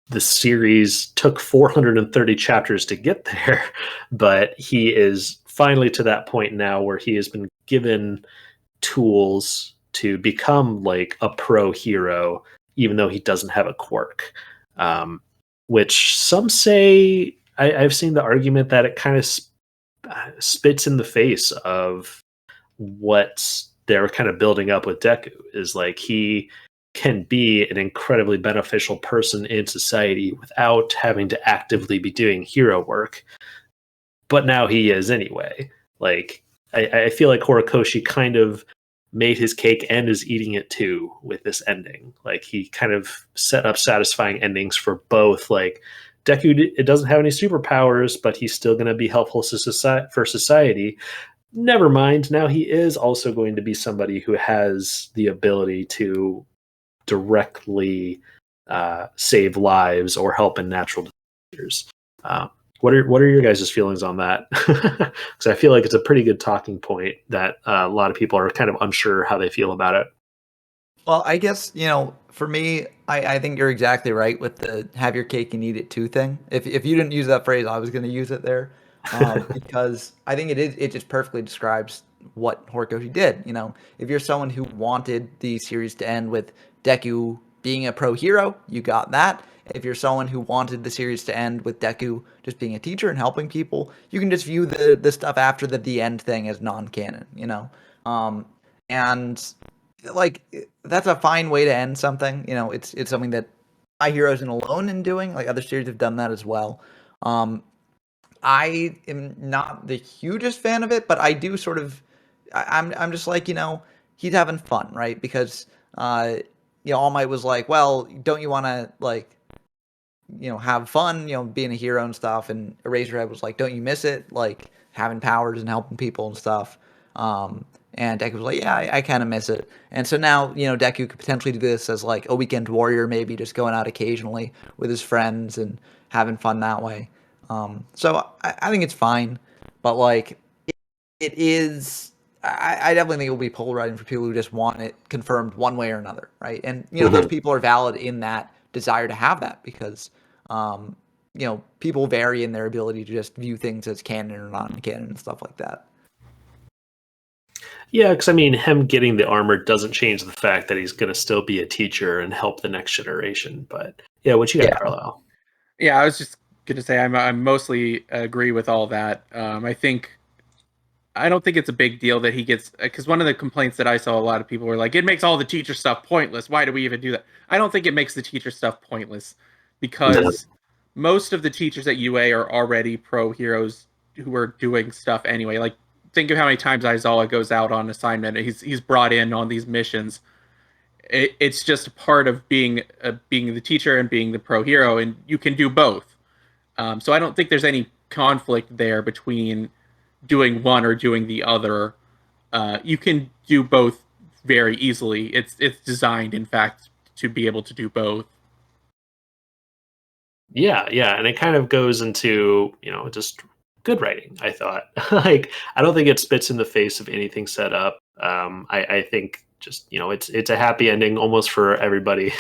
the series took 430 chapters to get there, but he is finally to that point now where he has been given tools to become like a pro hero, even though he doesn't have a quirk. Which some say, I've seen the argument that it kind of spits in the face of what they're kind of building up with Deku, is like he can be an incredibly beneficial person in society without having to actively be doing hero work. But now he is anyway. Like, I feel like Horikoshi kind of made his cake and is eating it too with this ending. Like, he kind of set up satisfying endings for both. Like, Deku, it doesn't have any superpowers, but he's still going to be helpful for society. Never mind, now he is also going to be somebody who has the ability to directly save lives or help in natural disasters. What are your guys' feelings on that? Because I feel like it's a pretty good talking point that a lot of people are kind of unsure how they feel about it. Well, I guess, for me, I think you're exactly right with the have your cake and eat it too thing. If you didn't use that phrase, I was going to use it there, because I think it just perfectly describes what Horikoshi did. If you're someone who wanted the series to end with Deku being a pro hero, you got that. If you're someone who wanted the series to end with Deku just being a teacher and helping people, you can just view the stuff after the end thing as non-canon, and like, that's a fine way to end something. It's something that My Hero isn't alone in doing. Like, other series have done that as well. I am not the hugest fan of it, but I do sort of, I'm just like, he's having fun, right? Because, All Might was like, well, don't you want to, like, have fun, being a hero and stuff. And Eraserhead was like, don't you miss it? Like, having powers and helping people and stuff. And Deku was like, yeah, I kind of miss it. And so now, Deku could potentially do this as like a weekend warrior, maybe just going out occasionally with his friends and having fun that way. So I think it's fine, but like, it is, I definitely think it will be polarizing for people who just want it confirmed one way or another, right? And, those people are valid in that desire to have that, because, people vary in their ability to just view things as canon or non-canon and stuff like that. Yeah, because him getting the armor doesn't change the fact that he's going to still be a teacher and help the next generation. But yeah, what you got, Carlyle? Yeah, I was just going to say I mostly agree with all that. I don't think it's a big deal that he gets, because one of the complaints that I saw, a lot of people were like, it makes all the teacher stuff pointless. Why do we even do that? I don't think it makes the teacher stuff pointless, because most of the teachers at UA are already pro heroes who are doing stuff anyway. Like, think of how many times Aizawa goes out on assignment. He's brought in on these missions. It's just a part of being the teacher and being the pro hero, and you can do both. So I don't think there's any conflict there between doing one or doing the other. You can do both very easily. It's designed, in fact, to be able to do both. Yeah, and it kind of goes into, just good writing, I thought. Like, I don't think it spits in the face of anything set up. I think just, it's a happy ending almost for everybody.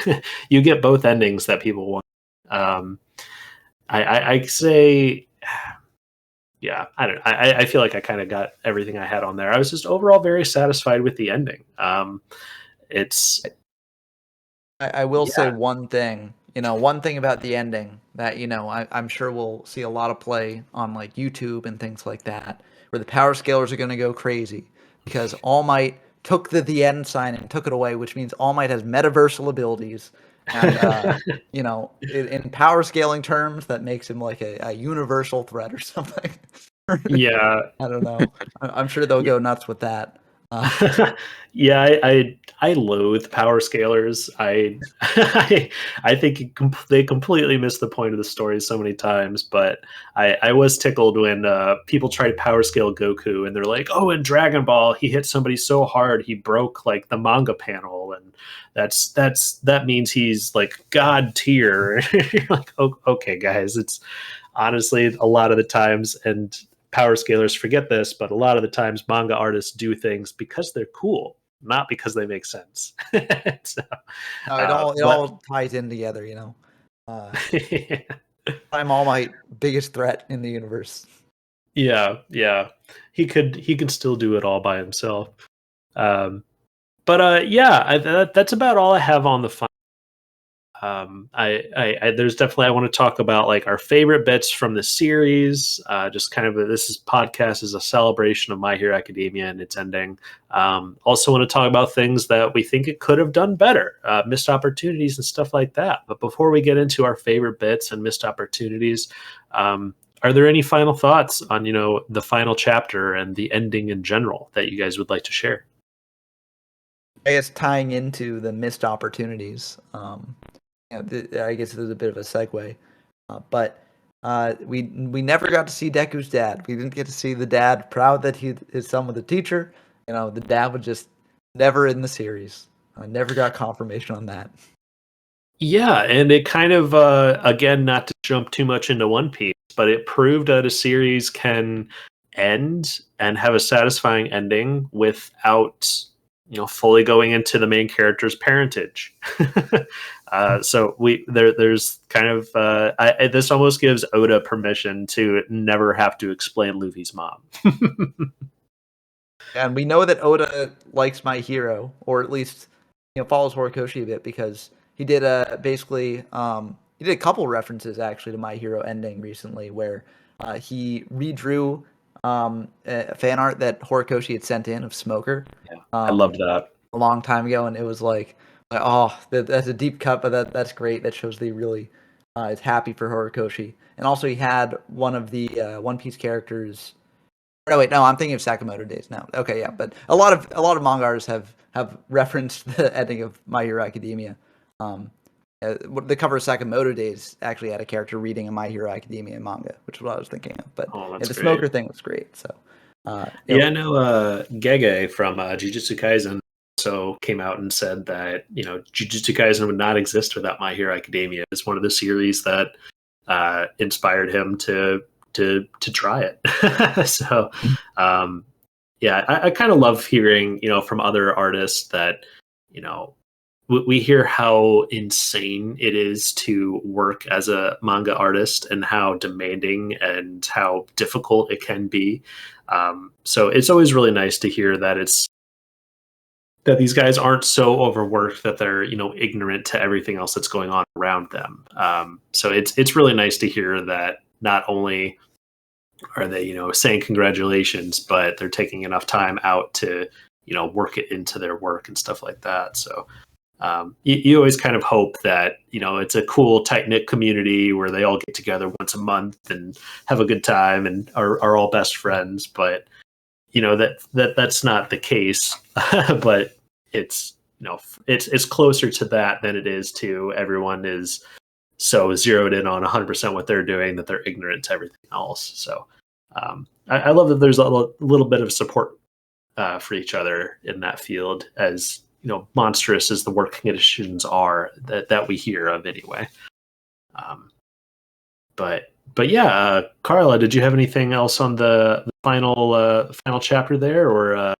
You get both endings that people want. I say, yeah, I don't know. I feel like I kind of got everything I had on there. I was just overall very satisfied with the ending. I will say one thing. One thing about the ending that, I'm sure we'll see a lot of play on like YouTube and things like that, where the power scalers are going to go crazy because All Might took the end sign and took it away, which means All Might has metaversal abilities. And, in power scaling terms, that makes him like a universal threat or something. Yeah. I don't know. I'm sure they'll go nuts with that. Yeah, I loathe power scalers. I think they completely miss the point of the story so many times. But I was tickled when people tried to power scale Goku, and they're like, "Oh, in Dragon Ball, he hit somebody so hard he broke like the manga panel, and that means he's like god tier." You're like, oh, okay, guys, it's honestly a lot of the times, and power scalers forget this, but a lot of the times manga artists do things because they're cool, not because they make sense. So, No, it all ties in together, you know. I'm All Might, biggest threat in the universe. Yeah. He can still do it all by himself. But yeah, that's about all I have on the final. I there's definitely I want to talk about like our favorite bits from the series. Just kind of this podcast is a celebration of My Hero Academia and its ending. Also want to talk about things that we think it could have done better, missed opportunities and stuff like that. But before we get into our favorite bits and missed opportunities, are there any final thoughts on the final chapter and the ending in general that you guys would like to share? I guess tying into the missed opportunities. I guess there's a bit of a segue, but we never got to see Deku's dad. We didn't get to see the dad proud that his son was a teacher. The dad was just never in the series. I never got confirmation on that. Yeah, and it kind of again, not to jump too much into One Piece, but it proved that a series can end and have a satisfying ending without fully going into the main character's parentage. So there's kind of this almost gives Oda permission to never have to explain Luffy's mom. And we know that Oda likes My Hero, or at least follows Horikoshi a bit, because he did basically he did a couple references actually to My Hero ending recently, where he redrew a fan art that Horikoshi had sent in of Smoker. Yeah, I loved that a long time ago, and it was like oh, that's a deep cut, but that's great. That shows that he really is happy for Horikoshi. And also, he had one of the One Piece characters. No, wait, no, I'm thinking of Sakamoto Days now. Okay, yeah, but a lot of manga artists have referenced the ending of My Hero Academia. The cover of Sakamoto Days actually had a character reading a My Hero Academia manga, which is what I was thinking of. But the Smoker thing was great. So yeah, I know Gege from Jujutsu Kaisen came out and said that Jujutsu Kaisen would not exist without My Hero Academia. It's one of the series that inspired him to try it. So yeah, I kind of love hearing from other artists that we hear how insane it is to work as a manga artist and how demanding and how difficult it can be. So it's always really nice to hear that that these guys aren't so overworked that they're ignorant to everything else that's going on around them. So it's really nice to hear that not only are they saying congratulations, but they're taking enough time out to work it into their work and stuff like that. So you always kind of hope that it's a cool tight knit community where they all get together once a month and have a good time and are all best friends, but that's not the case. But it's it's closer to that than it is to everyone is so zeroed in on 100% what they're doing that they're ignorant to everything else. So I love that there's a little bit of support for each other in that field, as monstrous as the work conditions are that we hear of anyway. But yeah, Carla, did you have anything else on the final chapter there, or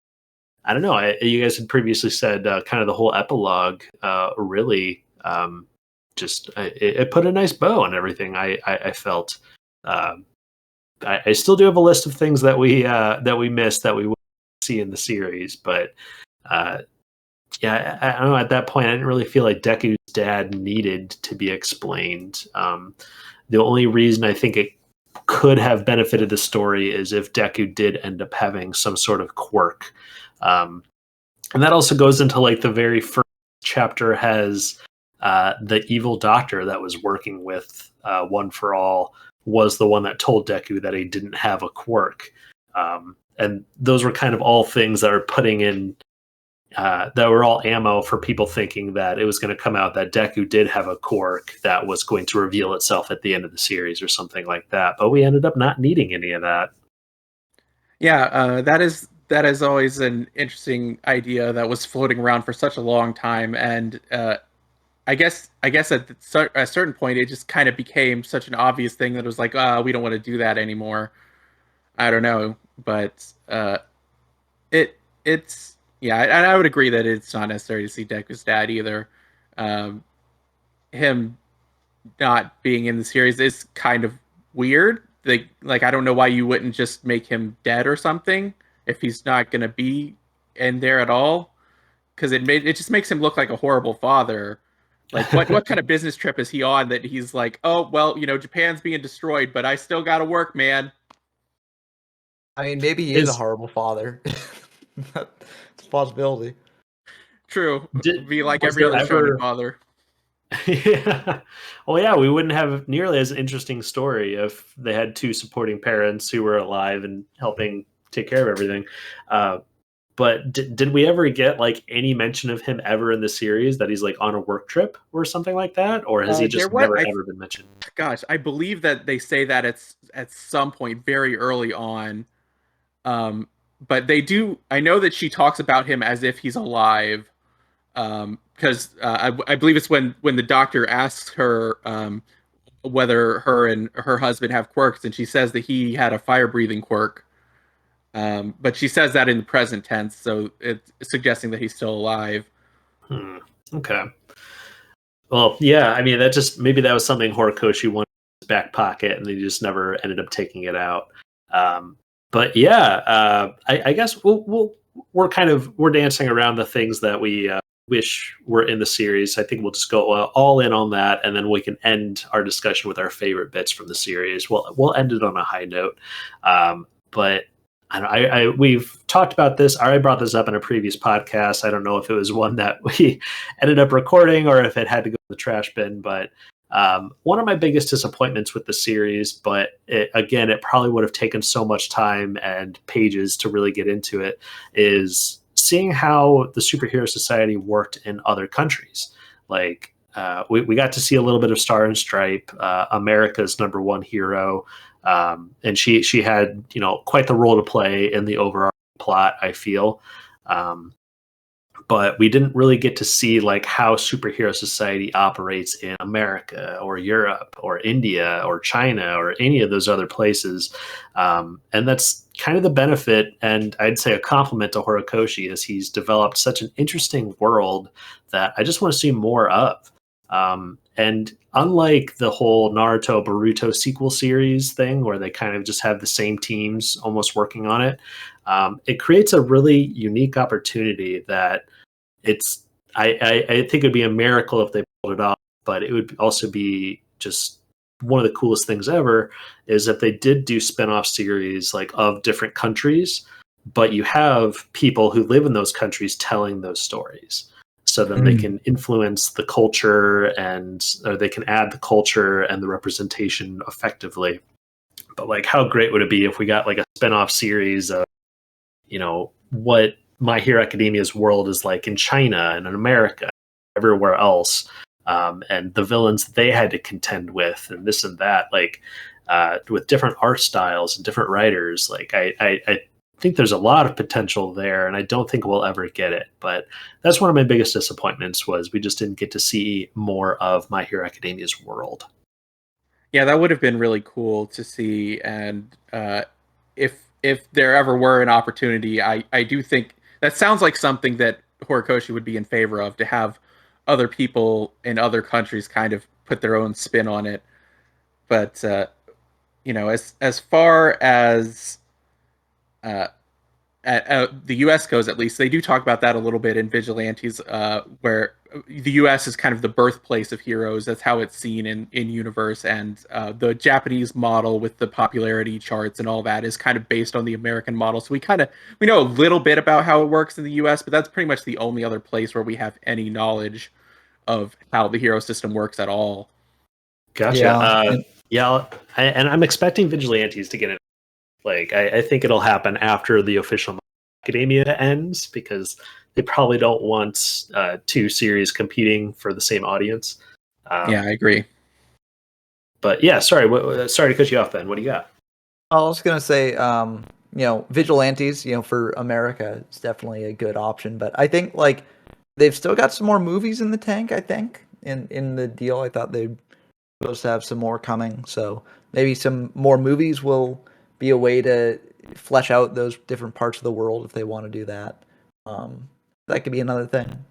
I don't know? You guys had previously said kind of the whole epilogue really just it put a nice bow on everything. I felt. I still do have a list of things that we missed that we will see in the series, but yeah, I don't know. At that point, I didn't really feel like Deku's dad needed to be explained. The only reason I think it could have benefited the story is if Deku did end up having some sort of quirk. And that also goes into like the very first chapter has the evil doctor that was working with One for All was the one that told Deku that he didn't have a quirk. And those were kind of all things that are putting in, that were all ammo for people thinking that it was going to come out that Deku did have a quirk that was going to reveal itself at the end of the series or something like that. But we ended up not needing any of that. Yeah, that is always an interesting idea that was floating around for such a long time, and I guess at a certain point it just kind of became such an obvious thing that it was like, we don't want to do that anymore. I don't know, but it's yeah, and I would agree that it's not necessary to see Deku's dad either. Him not being in the series is kind of weird. Like I don't know why you wouldn't just make him dead or something if he's not going to be in there at all, because it just makes him look like a horrible father. Like what kind of business trip is he on that he's like, oh well, Japan's being destroyed, but I still got to work, man. I mean, maybe he is a horrible father. It's a possibility. True. Be like every other shonen father. Yeah. Well, yeah, we wouldn't have nearly as interesting story if they had two supporting parents who were alive and helping take care of everything. But did we ever get like any mention of him ever in the series that he's like on a work trip or something like that? Or has he just never ever been mentioned? Gosh, I believe that they say that it's at some point very early on. But they do. I know that she talks about him as if he's alive. Because I believe it's when the doctor asks her whether her and her husband have quirks, and she says that he had a fire-breathing quirk. But she says that in the present tense, so it's suggesting that he's still alive. Okay. Well, yeah, I mean, maybe that was something Horikoshi wanted in his back pocket, and they just never ended up taking it out. But yeah, I guess we're dancing around the things that we wish were in the series. I think we'll just go all in on that, and then we can end our discussion with our favorite bits from the series. We'll end it on a high note. But we've talked about this. I brought this up in a previous podcast. I don't know if it was one that we ended up recording or if it had to go in the trash bin, but one of my biggest disappointments with the series, but it probably would have taken so much time and pages to really get into it, is seeing how the superhero society worked in other countries. Like we got to see a little bit of Star and Stripe, America's number one hero, and she had quite the role to play in the overall plot, I feel. But we didn't really get to see like how superhero society operates in America or Europe or India or China or any of those other places. And that's kind of the benefit, and I'd say a compliment to Horikoshi, as he's developed such an interesting world that I just want to see more of. And unlike the whole Naruto Boruto sequel series thing, where they kind of just have the same teams almost working on it, it creates a really unique opportunity that I think it'd be a miracle if they pulled it off, but it would also be just one of the coolest things ever is if they did do spin-off series like of different countries, but you have people who live in those countries telling those stories. So then they can influence the culture or they can add the culture and the representation effectively. But like, how great would it be if we got like a spin-off series of, what My Hero Academia's world is like in China and in America, everywhere else, and the villains they had to contend with, and this and that, like with different art styles and different writers. Like I think there's a lot of potential there, and I don't think we'll ever get it. But that's one of my biggest disappointments, was we just didn't get to see more of My Hero Academia's world. Yeah, that would have been really cool to see, and if there ever were an opportunity, I do think that sounds like something that Horikoshi would be in favor of, to have other people in other countries kind of put their own spin on it. But as far as the U.S. goes, at least, they do talk about that a little bit in Vigilantes, where the U.S. is kind of the birthplace of heroes. That's how it's seen in universe, and the Japanese model with the popularity charts and all that is kind of based on the American model. So we know a little bit about how it works in the U.S., but that's pretty much the only other place where we have any knowledge of how the hero system works at all. Gotcha. Yeah, and I'm expecting Vigilantes to get it. Like, I think it'll happen after the official Academia ends, because they probably don't want two series competing for the same audience. Yeah, I agree. But yeah, sorry to cut you off, Ben. What do you got? I was gonna say, Vigilantes, for America, is definitely a good option. But I think like they've still got some more movies in the tank. I think in the deal, I thought they'd supposed to have some more coming. So maybe some more movies will be a way to flesh out those different parts of the world if they want to do that. That could be another thing.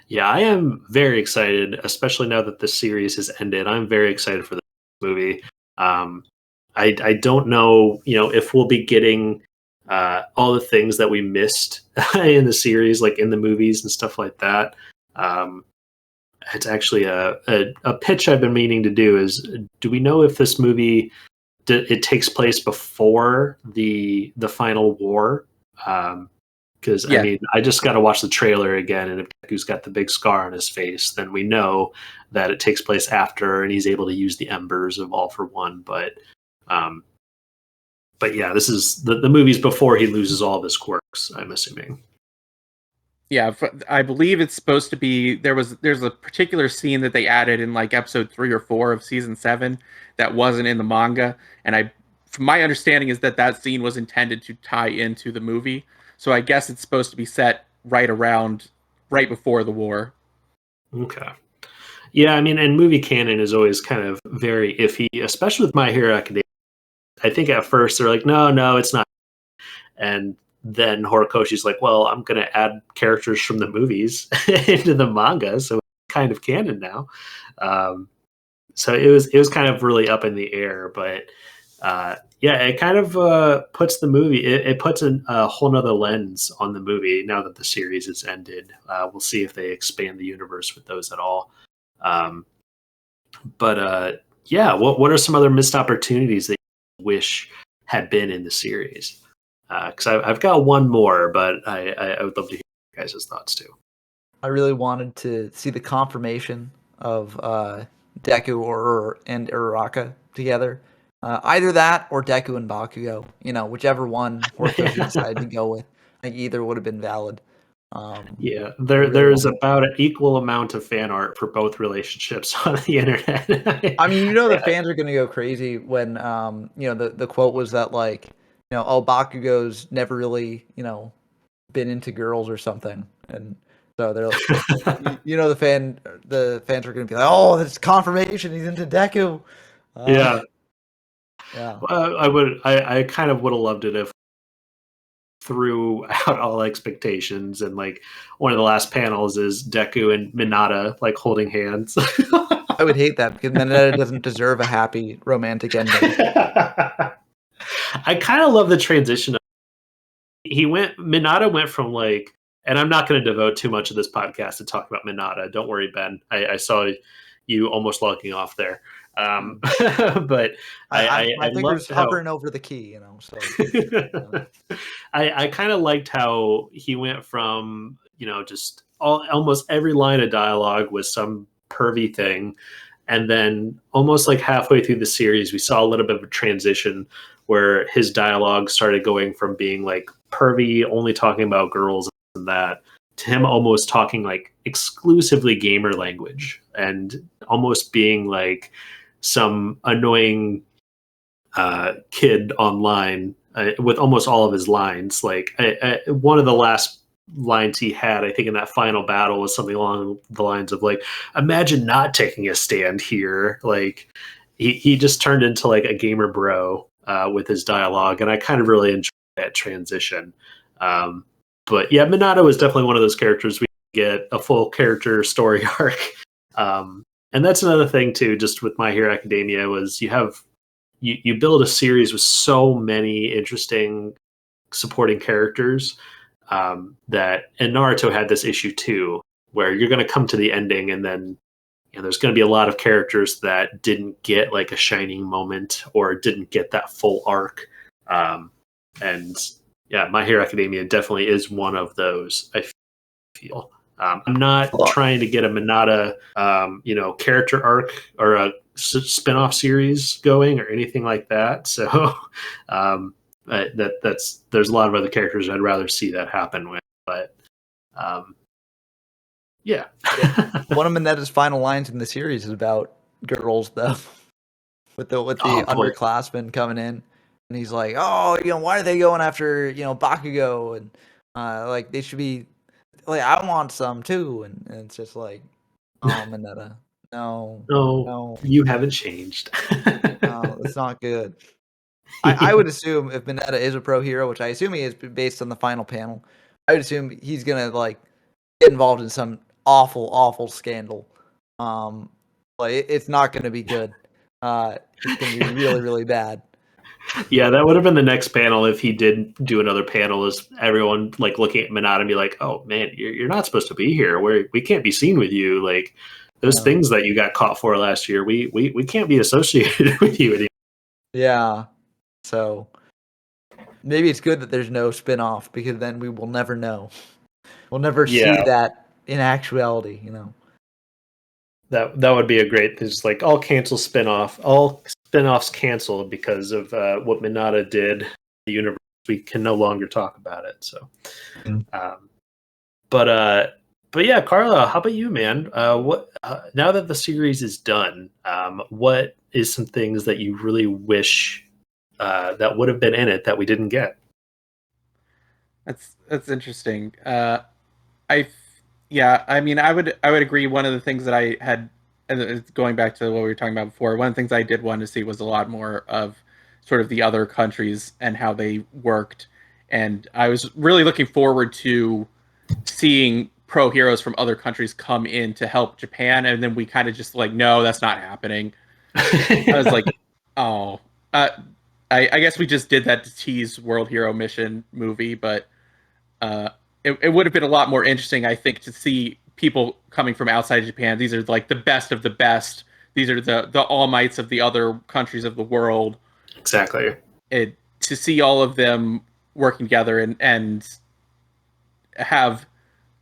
Yeah, I am very excited, especially now that the series has ended. I'm very excited for this movie. I don't know, if we'll be getting all the things that we missed in the series, like in the movies and stuff like that. It's actually a pitch I've been meaning to do is, do we know if this movie it takes place before the final war? Because Yeah. I mean, I just got to watch the trailer again, and if Deku's got the big scar on his face, then we know that it takes place after, and he's able to use the embers of All for One. But yeah, this is the movies before he loses all of his quirks, I'm assuming. Yeah, I believe it's supposed to be. There's a particular scene that they added in like episode 3 or 4 of season 7 that wasn't in the manga, and from my understanding is that scene was intended to tie into the movie. So I guess it's supposed to be set right before the war. Okay. Yeah, I mean, and movie canon is always kind of very iffy, especially with My Hero Academia. I think at first they're like, no, it's not. And then Horikoshi's like, well, I'm going to add characters from the movies into the manga, so it's kind of canon now. So it was kind of really up in the air, but yeah, it kind of puts the movie, it puts a whole nother lens on the movie now that the series has ended. We'll see if they expand the universe with those at all. But yeah, what are some other missed opportunities that you wish had been in the series? Because I've got one more, but I would love to hear your guys' thoughts too. I really wanted to see the confirmation of Deku and Uraraka together. Either that or Deku and Bakugo. Whichever one Horikoshi decided to go with. I think either would have been valid. Yeah, there's about an equal amount of fan art for both relationships on the internet. I mean, the fans are going to go crazy when, the quote was that, like, Bakugo's never really, been into girls or something. And so they're like, the fans are going to be like, oh, that's confirmation. He's into Deku. Yeah. Yeah. I kind of would have loved it if threw out all expectations, and like one of the last panels is Deku and Minata like holding hands. I would hate that, because Minata doesn't deserve a happy romantic ending. I kind of love the transition. Minata went from like, and I'm not going to devote too much of this podcast to talk about Minata. Don't worry, Ben. I saw you almost logging off there. But my finger's hovering over the key, so I kind of liked how he went from, just almost every line of dialogue was some pervy thing, and then almost like halfway through the series we saw a little bit of a transition where his dialogue started going from being like pervy, only talking about girls and that, to him almost talking like exclusively gamer language and almost being like some annoying kid online with almost all of his lines. Like one of the last lines he had, I think, in that final battle was something along the lines of like, imagine not taking a stand here. Like he just turned into like a gamer bro with his dialogue, and I kind of really enjoyed that transition. But yeah, Minato was definitely one of those characters we get a full character story arc. And that's another thing too, just with My Hero Academia, was you build a series with so many interesting supporting characters and Naruto had this issue too, where you're going to come to the ending and then there's going to be a lot of characters that didn't get like a shining moment or didn't get that full arc. And yeah, My Hero Academia definitely is one of those, I feel. I'm not trying to get a Minata, character arc or a spin-off series going or anything like that. So there's a lot of other characters I'd rather see that happen with. But yeah. One of Minetta's final lines in the series is about girls, though, with the underclassmen coming in, and he's like, "Oh, why are they going after Bakugo? And like they should be like, I want some too." And it's just like, oh, Minetta, no, you haven't changed. No, it's not good. I would assume if Minetta is a pro hero, which I assume he is based on the final panel, I would assume he's gonna like get involved in some awful scandal. Like it's not gonna be good. It's gonna be really, really bad. Yeah, that would have been the next panel if he did do another panel. Is everyone like looking at Minata and be like, "Oh man, you're not supposed to be here. We can't be seen with you. Like those things that you got caught for last year. We can't be associated with you anymore." Yeah. So maybe it's good that there's no spin-off, because then we will never know. We'll never see that in actuality, That would be a great. It's like all spin-offs canceled because of what Minata did. The universe, we can no longer talk about it. So, but yeah, Carla, how about you, man? What now that the series is done? What is some things that you really wish that would have been in it that we didn't get? That's interesting. I mean, I would agree. One of the things that I had, and going back to what we were talking about before, one of the things I did want to see was a lot more of sort of the other countries and how they worked. And I was really looking forward to seeing pro heroes from other countries come in to help Japan. And then we kind of just like, no, that's not happening. I was like, oh, I guess we just did that to tease World Hero Mission movie, but it would have been a lot more interesting, I think, to see people coming from outside of Japan. These are like the best of the best. These are the all mights of the other countries of the world. Exactly. To see all of them working together and have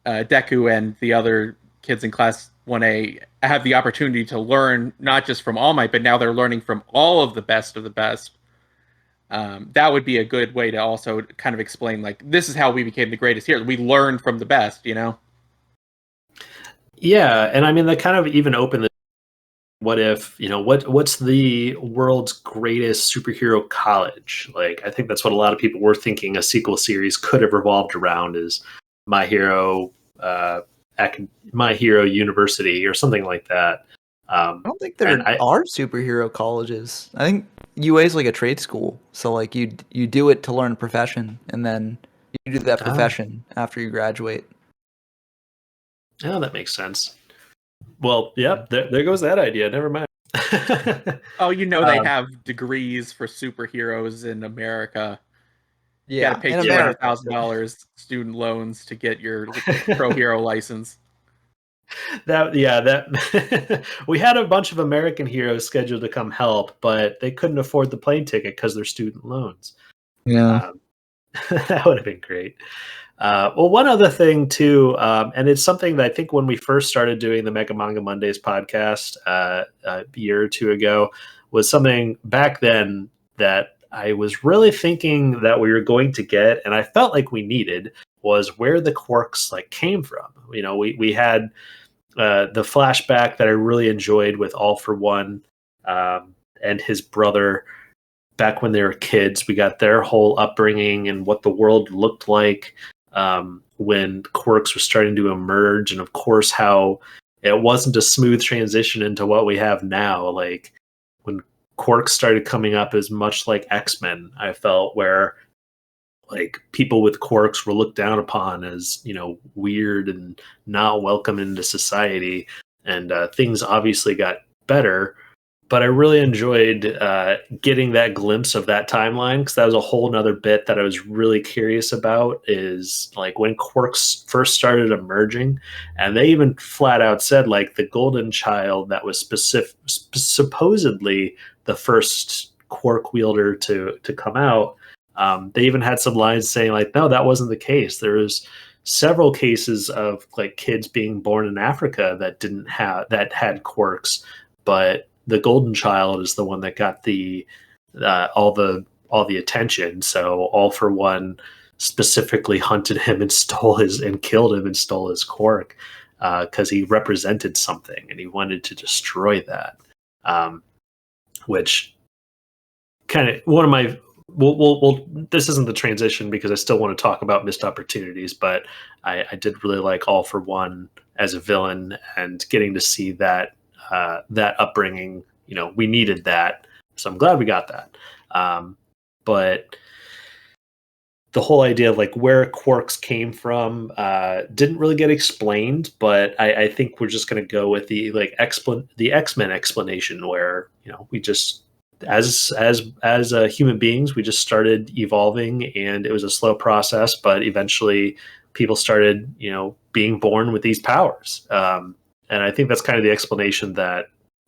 Deku and the other kids in Class 1A have the opportunity to learn not just from All Might, but now they're learning from all of the best of the best. That would be a good way to also kind of explain, like, this is how we became the greatest heroes. We learned from the best, Yeah, and I mean, that kind of even opened the what if, what's the world's greatest superhero college? Like, I think that's what a lot of people were thinking a sequel series could have revolved around, is My Hero University or something like that. I don't think there are superhero colleges. I think UA is like a trade school. So like you do it to learn a profession, and then you do that profession after you graduate. Oh, that makes sense. Well, yeah, there goes that idea. Never mind. Oh, they have degrees for superheroes in America. You got to pay $200,000 student loans to get your pro hero license. We had a bunch of American heroes scheduled to come help, but they couldn't afford the plane ticket because they're student loans. Yeah, that would have been great. Well, one other thing too, and it's something that I think when we first started doing the Mega Manga Mondays podcast a year or two ago, was something back then that I was really thinking that we were going to get, and I felt like we needed, was where the quirks like came from. We had the flashback that I really enjoyed with All for One and his brother back when they were kids. We got their whole upbringing and what the world looked like when quirks were starting to emerge, and of course how it wasn't a smooth transition into what we have now. Like when quirks started coming up as much like X-Men, I felt, where like people with quirks were looked down upon as, weird and not welcome into society. And things obviously got better, but I really enjoyed getting that glimpse of that timeline, because that was a whole nother bit that I was really curious about, is like when quirks first started emerging, and they even flat out said like the golden child that was supposedly the first quirk wielder to come out. They even had some lines saying like, no, that wasn't the case. There was several cases of like kids being born in Africa that had quirks, but the golden child is the one that got the all the attention. So All for One specifically hunted him and killed him and stole his quirk because he represented something and he wanted to destroy that. Which kind of one of my we'll this isn't the transition because I still want to talk about missed opportunities, but I did really like All for One as a villain and getting to see that that upbringing. You know, we needed that, so I'm glad we got that. But the whole idea of like where quirks came from didn't really get explained, but I think we're just going to go with the like the X-Men explanation where, you know, we just as human beings we just started evolving and it was a slow process, but eventually people started, you know, being born with these powers, and I think that's kind of the explanation that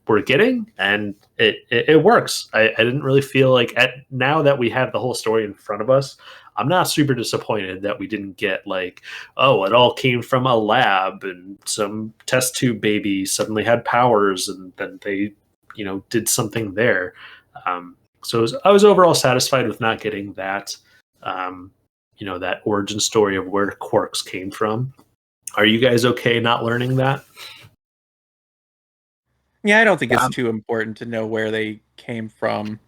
we're getting, and it works. I didn't really feel like now that we have the whole story in front of us, I'm not super disappointed that we didn't get like, oh, it all came from a lab and some test tube baby suddenly had powers and then they, you know, did something there. So I was overall satisfied with not getting that, you know, that origin story of where quirks came from. Are you guys okay not learning that? Yeah, I don't think it's too important to know where they came from.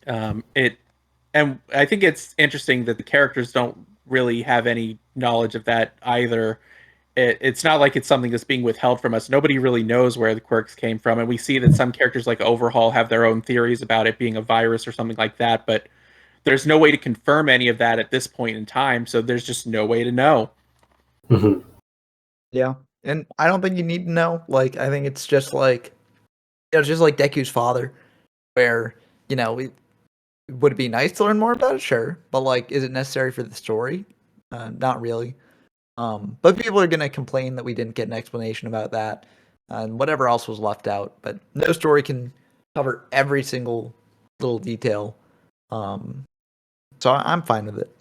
And I think it's interesting that the characters don't really have any knowledge of that either. It's not like it's something that's being withheld from us. Nobody really knows where the quirks came from, and we see that some characters like Overhaul have their own theories about it being a virus or something like that, but there's no way to confirm any of that at this point in time, so there's just no way to know. Mm-hmm. Yeah, and I don't think you need to know. Like, I think it's just like, it's just like Deku's father, where, you know, would it be nice to learn more about it? Sure. But, like, is it necessary for the story? Not really. But people are going to complain that we didn't get an explanation about that and whatever else was left out. But no story can cover every single little detail. So I'm fine with it.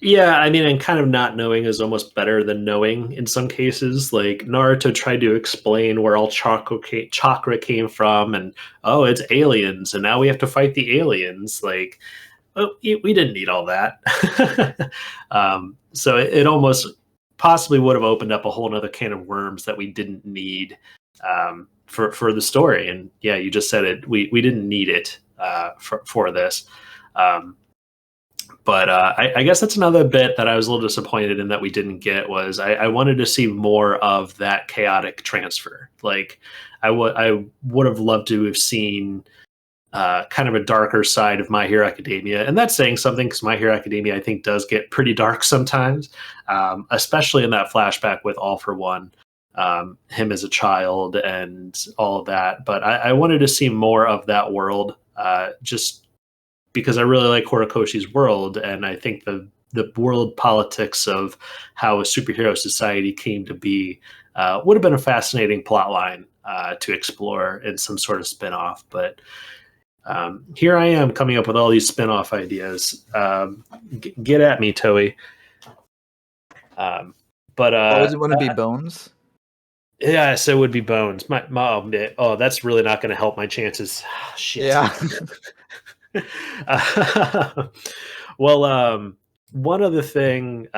Yeah, I mean, and kind of not knowing is almost better than knowing in some cases. Like, Naruto tried to explain where all chakra came from, and oh, it's aliens, and now we have to fight the aliens. Like, oh, we didn't need all that. So it almost possibly would have opened up a whole other can of worms that we didn't need for the story. And yeah, you just said it. We didn't need it for this. But I guess that's another bit that I was a little disappointed in that we didn't get was I wanted to see more of that chaotic transfer. Like I would have loved to have seen kind of a darker side of My Hero Academia. And that's saying something because My Hero Academia, I think, does get pretty dark sometimes, especially in that flashback with All for One, him as a child and all of that. But I wanted to see more of that world just because I really like Horikoshi's world, and I think the world politics of how a superhero society came to be would have been a fascinating plot line to explore in some sort of spinoff. But here I am coming up with all these spinoff ideas. Get at me, Toei. Does it want to be Bones? Yes, it would be Bones. My oh, that's really not going to help my chances. Shit. Yeah. Well, one other thing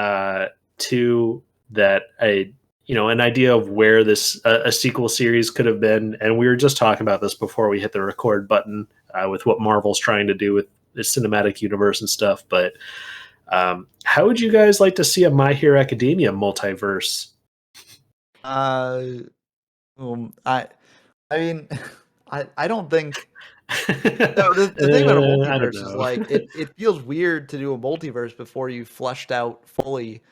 too that an idea of where this a sequel series could have been, and we were just talking about this before we hit the record button with what Marvel's trying to do with the cinematic universe and stuff. But how would you guys like to see a My Hero Academia multiverse? I mean, I don't think. No, the thing about a multiverse is like it feels weird to do a multiverse before you fleshed out fully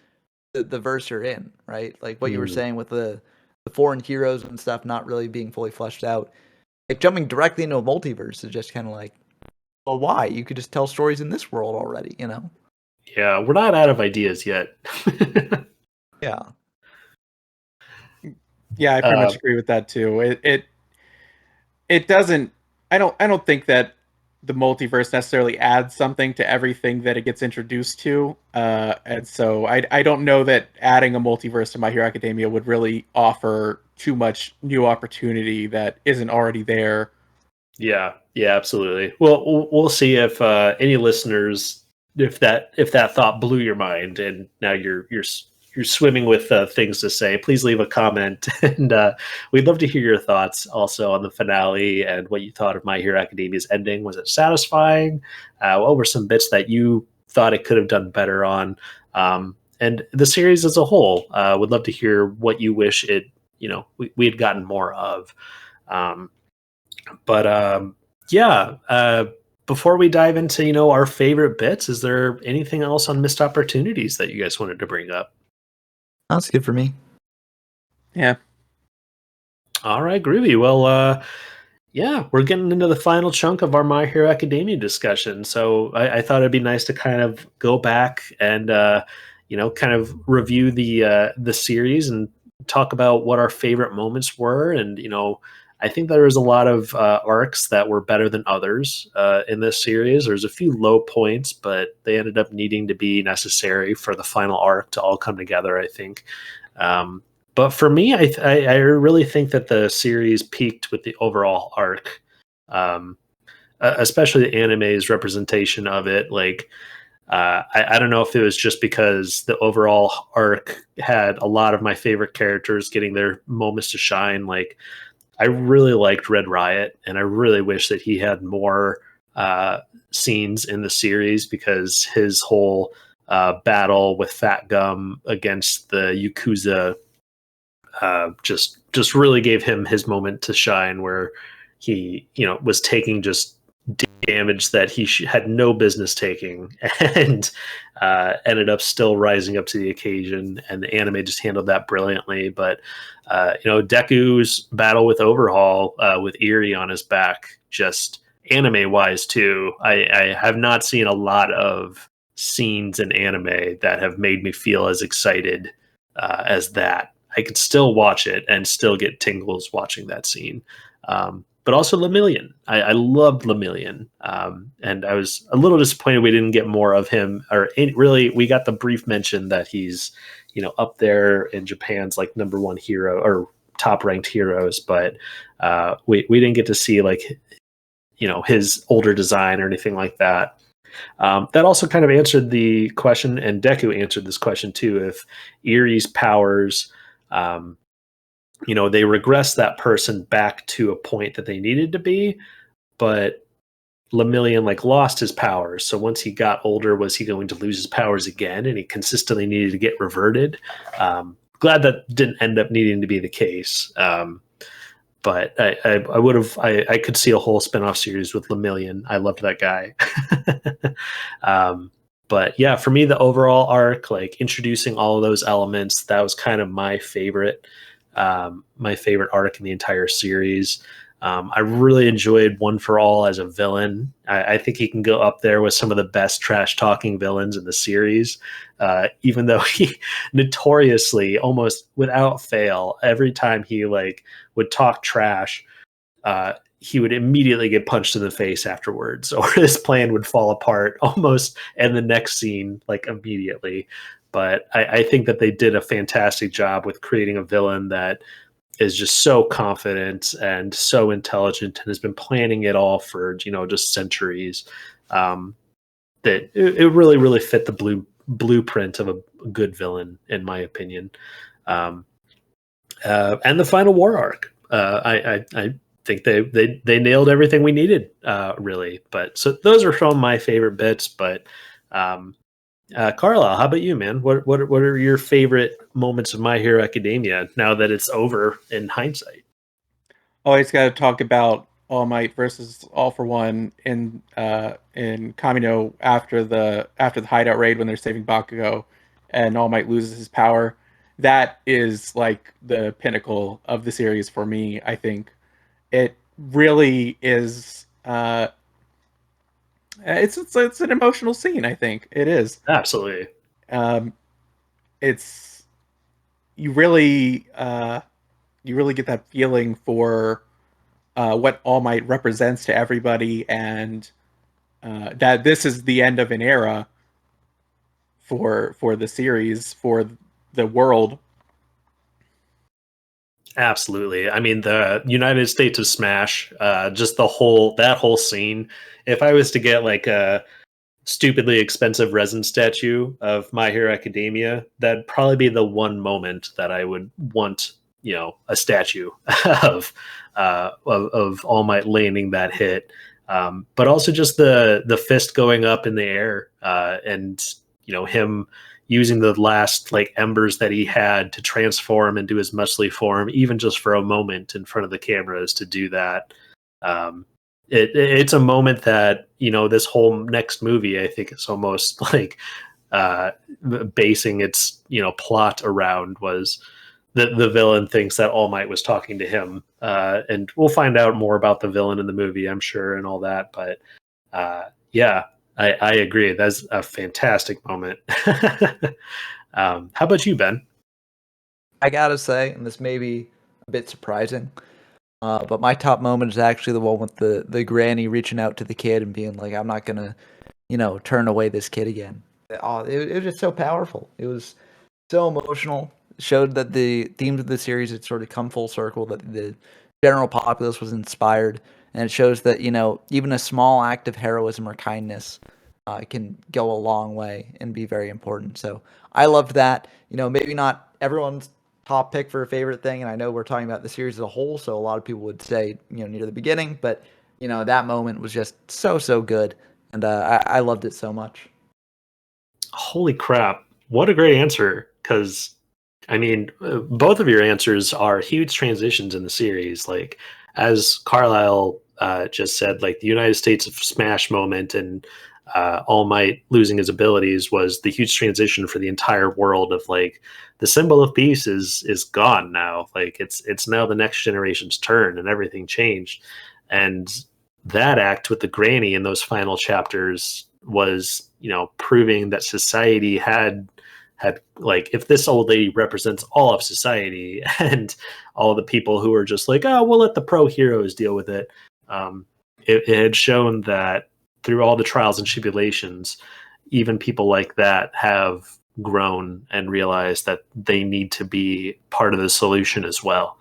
the verse you're in, right? Like what you were saying with the foreign heroes and stuff not really being fully fleshed out. Like jumping directly into a multiverse is just kind of like, well, why? You could just tell stories in this world already, you know? Yeah, we're not out of ideas yet. Yeah. Yeah, I pretty much agree with that too. It doesn't. I don't think that the multiverse necessarily adds something to everything that it gets introduced to, and so I don't know that adding a multiverse to My Hero Academia would really offer too much new opportunity that isn't already there. Yeah, absolutely. Well, we'll see if any listeners, if that thought blew your mind, and now you're swimming with things to say. Please leave a comment, and we'd love to hear your thoughts also on the finale and what you thought of My Hero Academia's ending. Was it satisfying? What were some bits that you thought it could have done better on? And the series as a whole. Would love to hear what you wish it, we had gotten more of. Before we dive into our favorite bits, is there anything else on missed opportunities that you guys wanted to bring up? That's good for me. Yeah. All right, groovy. Well, we're getting into the final chunk of our My Hero Academia discussion. So I thought it'd be nice to kind of go back and kind of review the series and talk about what our favorite moments were. And I think there was a lot of arcs that were better than others in this series. There's a few low points, but they ended up needing to be necessary for the final arc to all come together, I think. But for me, I really think that the series peaked with the overall arc, especially the anime's representation of it. Like, I don't know if it was just because the overall arc had a lot of my favorite characters getting their moments to shine. Like, I really liked Red Riot, and I really wish that he had more scenes in the series, because his whole battle with Fat Gum against the Yakuza just really gave him his moment to shine, where he was taking just damage that he had no business taking, and ended up still rising up to the occasion, and the anime just handled that brilliantly. But Deku's battle with Overhaul, with Eerie on his back, just anime wise too, I have not seen a lot of scenes in anime that have made me feel as excited as that. I could still watch it and still get tingles watching that scene. But also Lemillion. I loved Lemillion. And I was a little disappointed we didn't get more of him. Really, we got the brief mention that he's, up there in Japan's like number one hero or top ranked heroes. But we didn't get to see his older design or anything like that. That also kind of answered the question, and Deku answered this question too. If Eerie's powers, they regress that person back to a point that they needed to be, but Lemillion lost his powers. So once he got older, was he going to lose his powers again? And he consistently needed to get reverted. Glad that didn't end up needing to be the case. But I could see a whole spinoff series with Lemillion. I loved that guy. But yeah, for me, the overall arc, introducing all of those elements, that was kind of my favorite arc in the entire series. I really enjoyed One for All as a villain. I think he can go up there with some of the best trash talking villains in the series, even though he notoriously, almost without fail, every time he would talk trash, he would immediately get punched in the face afterwards, or his plan would fall apart almost in the next scene, immediately. But I think that they did a fantastic job with creating a villain that is just so confident and so intelligent, and has been planning it all for just centuries. That it really, really fit the blueprint of a good villain, in my opinion. And the final war arc, I think they nailed everything we needed, really. But so those are some of my favorite bits. But Carlyle, how about you, man? What are your favorite moments of My Hero Academia now that it's over in hindsight? Always got to talk about All Might versus All for One in Kamino after the hideout raid, when they're saving Bakugo and All Might loses his power. That is the pinnacle of the series for me. I think it really is. It's an emotional scene. I think it is. Absolutely. It's you really get that feeling for what All Might represents to everybody, and that this is the end of an era for the series, for the world. Absolutely. I mean, the United States of Smash, just that whole scene. If I was to get like a stupidly expensive resin statue of My Hero Academia, that'd probably be the one moment that I would want, a statue of All Might landing that hit. But also just the fist going up in the air, and him using the last like embers that he had to transform into his muscly form, even just for a moment in front of the cameras to do that. It's a moment that this whole next movie, I think, is almost like basing its plot around was the villain thinks that All Might was talking to him, and we'll find out more about the villain in the movie, I'm sure, and all that. But yeah, I agree. That's a fantastic moment. How about you, Ben? I gotta say, and this may be a bit surprising, but my top moment is actually the one with the granny reaching out to the kid and being like, "I'm not gonna, turn away this kid again." Oh, it was just so powerful. It was so emotional. It showed that the themes of the series had sort of come full circle. That the general populace was inspired, and it shows that even a small act of heroism or kindness can go a long way and be very important. So I loved that. Maybe not everyone's top pick for a favorite thing, and I know we're talking about the series as a whole, so a lot of people would say near the beginning, but that moment was just so good, and I loved it so much. Holy crap, what a great answer! Because I mean, both of your answers are huge transitions in the series. Like, as Carlyle just said, like the United States of Smash moment and All Might losing his abilities was the huge transition for the entire world of like the symbol of peace is gone now. Like it's now the next generation's turn, and everything changed. And that act with the granny in those final chapters was, proving that society had like, if this old lady represents all of society and all the people who are just like, oh, we'll let the pro heroes deal with it. It had shown that through all the trials and tribulations, even people like that have grown and realized that they need to be part of the solution as well.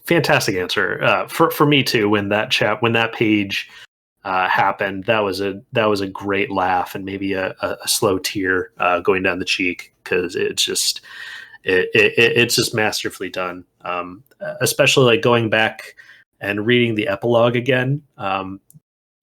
Fantastic answer for me too. When that page happened, that was a great laugh and maybe a slow tear going down the cheek, because it's just masterfully done. Especially like going back and reading the epilogue again.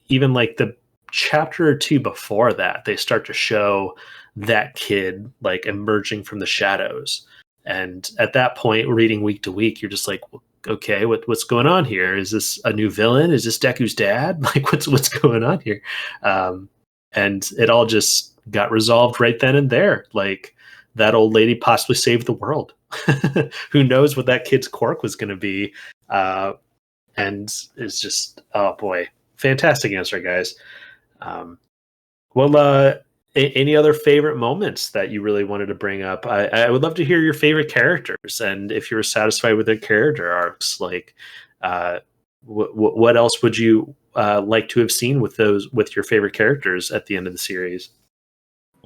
Even like the chapter or two before that, they start to show that kid like emerging from the shadows. And at that point, reading week to week, you're just like, okay, what's going on here? Is this a new villain? Is this Deku's dad? Like, what's going on here? And it all just got resolved right then and there. Like, that old lady possibly saved the world. Who knows what that kid's quirk was going to be? And it's just, oh boy, fantastic answer, guys. Any other favorite moments that you really wanted to bring up? I would love to hear your favorite characters, and if you were satisfied with their character arcs. Like, what else would you like to have seen with your favorite characters at the end of the series?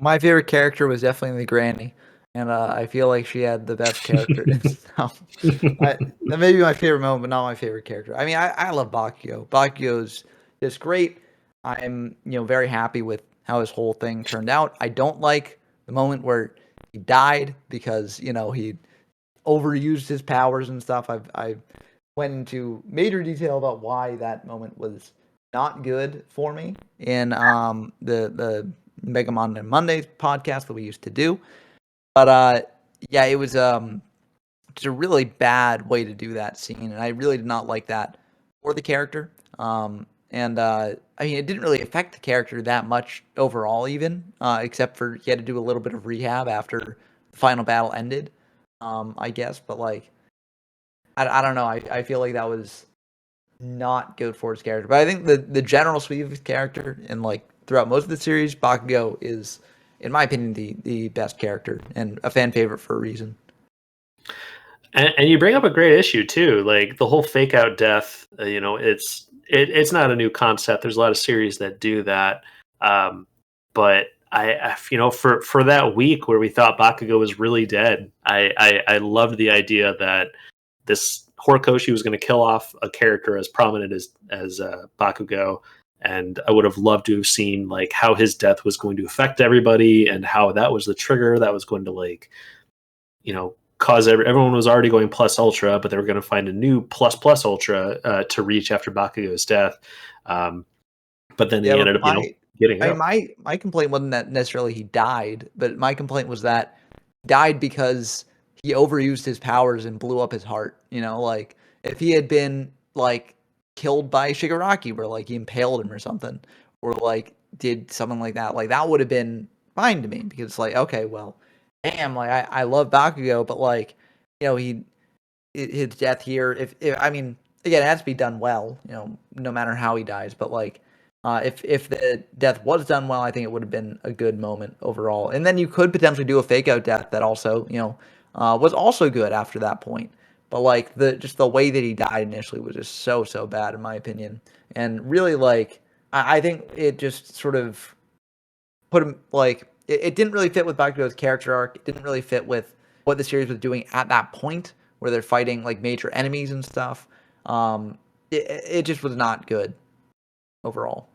My favorite character was definitely the granny, and I feel like she had the best character. That may be my favorite moment, but not my favorite character. I mean, I love Bakugo. Bakugo's just great. I'm very happy with how his whole thing turned out. I don't like the moment where he died, because he overused his powers and stuff. I went into major detail about why that moment was not good for me in the Mega Man and Mondays podcast that we used to do. But yeah, it was just a really bad way to do that scene, and I really did not like that for the character. I mean, it didn't really affect the character that much overall, even, except for he had to do a little bit of rehab after the final battle ended, I guess. But, like, I don't know. I feel like that was not good for his character. But I think the general sweep of his character, and, like, throughout most of the series, Bakugo is, in my opinion, the best character and a fan favorite for a reason. And you bring up a great issue too, like the whole fake out death. It's not a new concept. There's a lot of series that do that, but for that week where we thought Bakugo was really dead, I loved the idea that this Horikoshi was going to kill off a character as prominent as Bakugo, and I would have loved to have seen like how his death was going to affect everybody and how that was the trigger that was going to like, cause everyone was already going plus ultra, but they were going to find a new plus ultra to reach after Bakugo's death. But then he ended up getting up. My complaint wasn't that necessarily he died, but my complaint was that he died because he overused his powers and blew up his heart. Like if he had been like killed by Shigaraki, where like he impaled him or something, or like did something like that would have been fine to me, because it's like, okay, well, damn, like I love Bakugo, but like, his death here, if I mean, again, it has to be done well, no matter how he dies, but like, if the death was done well, I think it would have been a good moment overall. And then you could potentially do a fake out death that also, was also good after that point. But like the way that he died initially was just so bad in my opinion. And really, like, I think it just sort of put him like, it didn't really fit with Bakugo's character arc. It didn't really fit with what the series was doing at that point, where they're fighting like major enemies and stuff. It just was not good overall.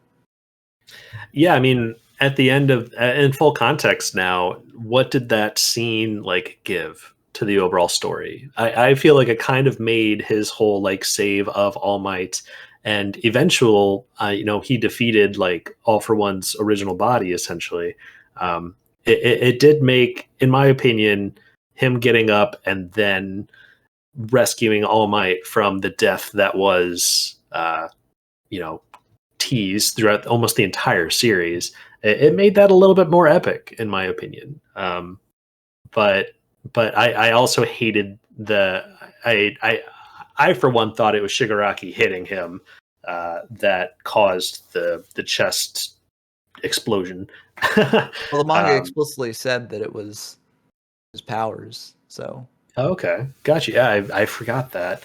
Yeah, I mean, at the end of, in full context now, what did that scene like give to the overall story? I feel like it kind of made his whole like save of All Might and eventual, he defeated like All for One's original body essentially. It did make, in my opinion, him getting up and then rescuing All Might from the death that was, teased throughout almost the entire series. It made that a little bit more epic, in my opinion. But I also hated I for one thought it was Shigaraki hitting him that caused the chest explosion. Well, the manga explicitly said that it was his powers. So okay, gotcha. Yeah, I forgot that.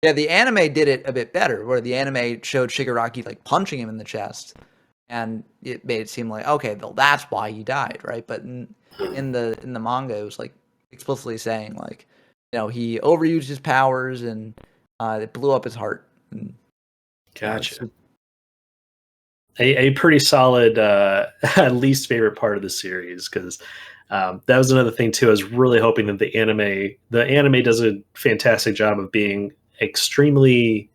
Yeah, the anime did it a bit better, where the anime showed Shigaraki like punching him in the chest, and it made it seem like, okay, well, that's why he died, right? But in the manga, it was like explicitly saying like, he overused his powers and it blew up his heart. And, gotcha. A pretty solid least favorite part of the series, because that was another thing too. I was really hoping that the anime does a fantastic job of being extremely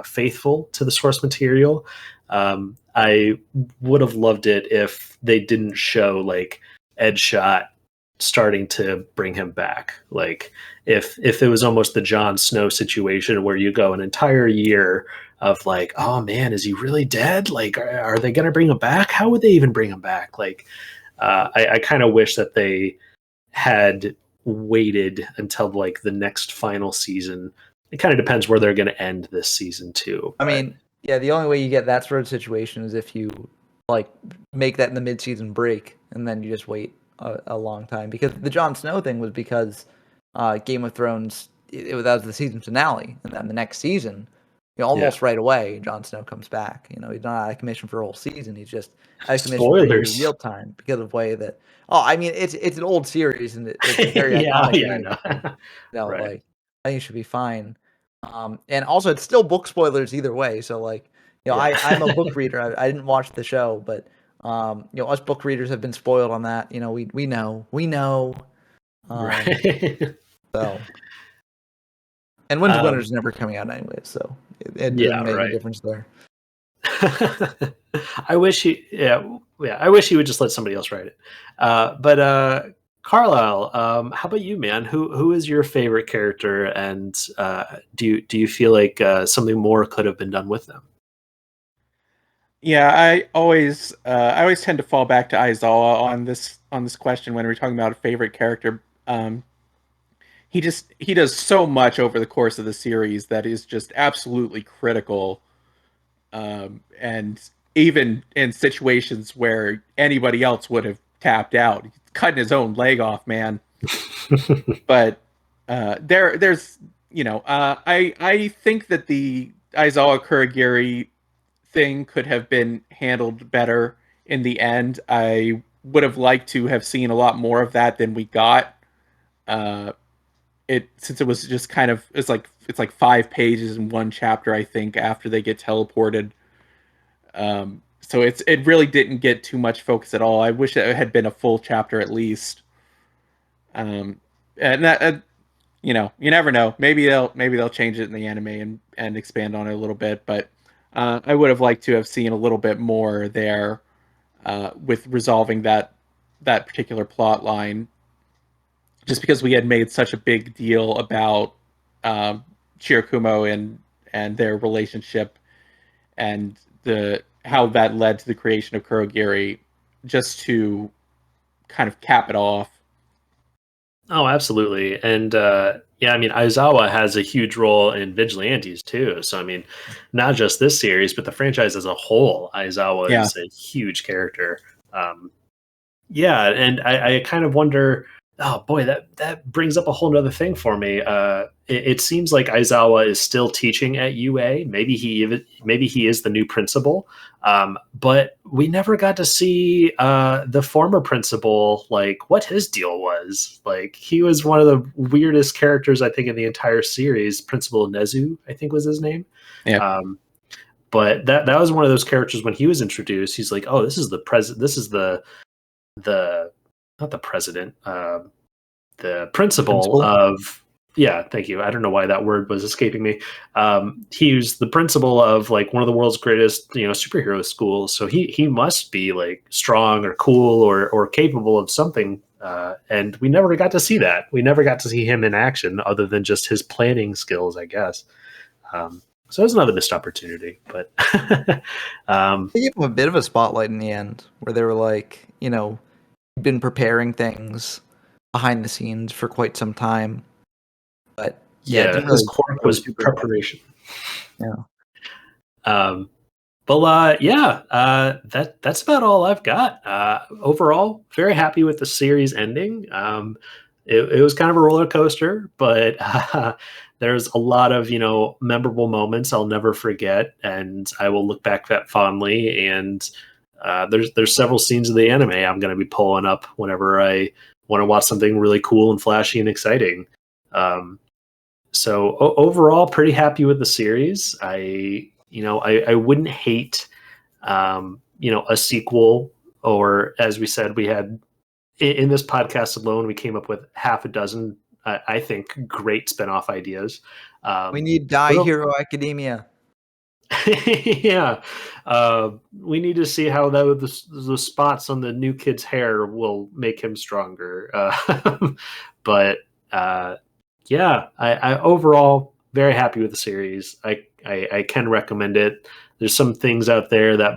faithful to the source material. I would have loved it if they didn't show like Ed Shot starting to bring him back. Like if it was almost the Jon Snow situation where you go an entire year of like, oh man, is he really dead? Like, are they going to bring him back? How would they even bring him back? Like, I kind of wish that they had waited until like the next final season. It kind of depends where they're going to end this season too. I mean, yeah, the only way you get that sort of situation is if you like make that in the mid-season break and then you just wait a long time. Because the Jon Snow thing was because Game of Thrones, that was the season finale, and then the next season, almost right away, Jon Snow comes back. He's not out of commission for a whole season. He's just out of commission for real time because of the way that. Oh, I mean, it's an old series and it's very iconic. Right. Like I think it should be fine. And also, it's still book spoilers either way. So, like, I'm a book reader. I didn't watch the show, but us book readers have been spoiled on that. We know. Right. So, and Winter's never coming out anyway, so it doesn't make a difference there. I wish I wish he would just let somebody else write it. But Carlyle, how about you, man? Who is your favorite character, and do you feel like something more could have been done with them? Yeah, I always tend to fall back to Aizawa on this question when we're talking about a favorite character. He does so much over the course of the series that is just absolutely critical, and even in situations where anybody else would have tapped out, he's cutting his own leg off, man. But there's I think that the Aizawa Kurogiri thing could have been handled better in the end. I would have liked to have seen a lot more of that than we got. Since it was just kind of it's like 5 pages in one chapter, I think, after they get teleported. So it really didn't get too much focus at all. I wish it had been a full chapter at least. And that you never know. Maybe they'll change it in the anime and expand on it a little bit. But I would have liked to have seen a little bit more there with resolving that particular plot line. Just because we had made such a big deal about Shirakumo and their relationship and how that led to the creation of Kurogiri, just to kind of cap it off. Oh, absolutely. And yeah, I mean, Aizawa has a huge role in Vigilantes too. So, I mean, not just this series, but the franchise as a whole, Aizawa is a huge character. Yeah, and I kind of wonder, oh boy, that brings up a whole nother thing for me. It seems like Aizawa is still teaching at UA. Maybe he is the new principal. But we never got to see the former principal, like what his deal was. Like he was one of the weirdest characters, I think, in the entire series. Principal Nezu, I think was his name. Yeah. But that was one of those characters when he was introduced. He's like, oh, this is the president. This is the not the president, the principal of. Yeah, thank you. I don't know why that word was escaping me. He was the principal of like one of the world's greatest, superhero schools. So he must be like strong or cool or capable of something. And we never got to see that. We never got to see him in action other than just his planning skills, I guess. So it was another missed opportunity. But they gave him a bit of a spotlight in the end, where they were like, been preparing things behind the scenes for quite some time. But yeah, his quirk was preparation. Yeah. That's about all I've got. Overall, very happy with the series ending. It was kind of a roller coaster, but there's a lot of memorable moments I'll never forget, and I will look back at fondly. And there's several scenes of the anime I'm going to be pulling up whenever I want to watch something really cool and flashy and exciting. So overall, pretty happy with the series. I wouldn't hate, a sequel, or as we said, we had in this podcast alone, we came up with half a dozen, I think, great spinoff ideas. We need Die Hero Academia. Yeah. We need to see how the spots on the new kid's hair will make him stronger. But yeah, I overall very happy with the series. I can recommend it. There's some things out there that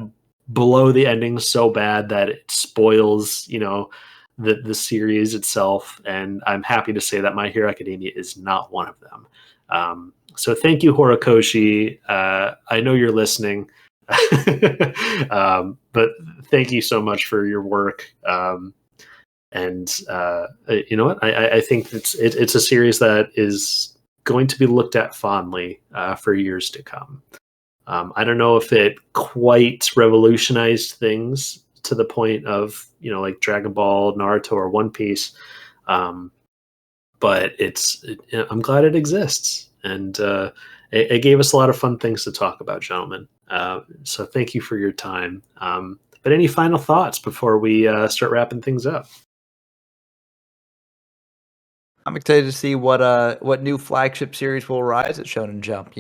blow the ending so bad that it spoils, the series itself. And I'm happy to say that My Hero Academia is not one of them. So thank you, Horikoshi. I know you're listening, but thank you so much for your work. And you know what? I think it's a series that is going to be looked at fondly for years to come. I don't know if it quite revolutionized things to the point of like Dragon Ball, Naruto, or One Piece, but I'm glad it exists, and it gave us a lot of fun things to talk about, gentlemen. So thank you for your time. But any final thoughts before we start wrapping things up? I'm excited to see what new flagship series will rise at Shonen Jump.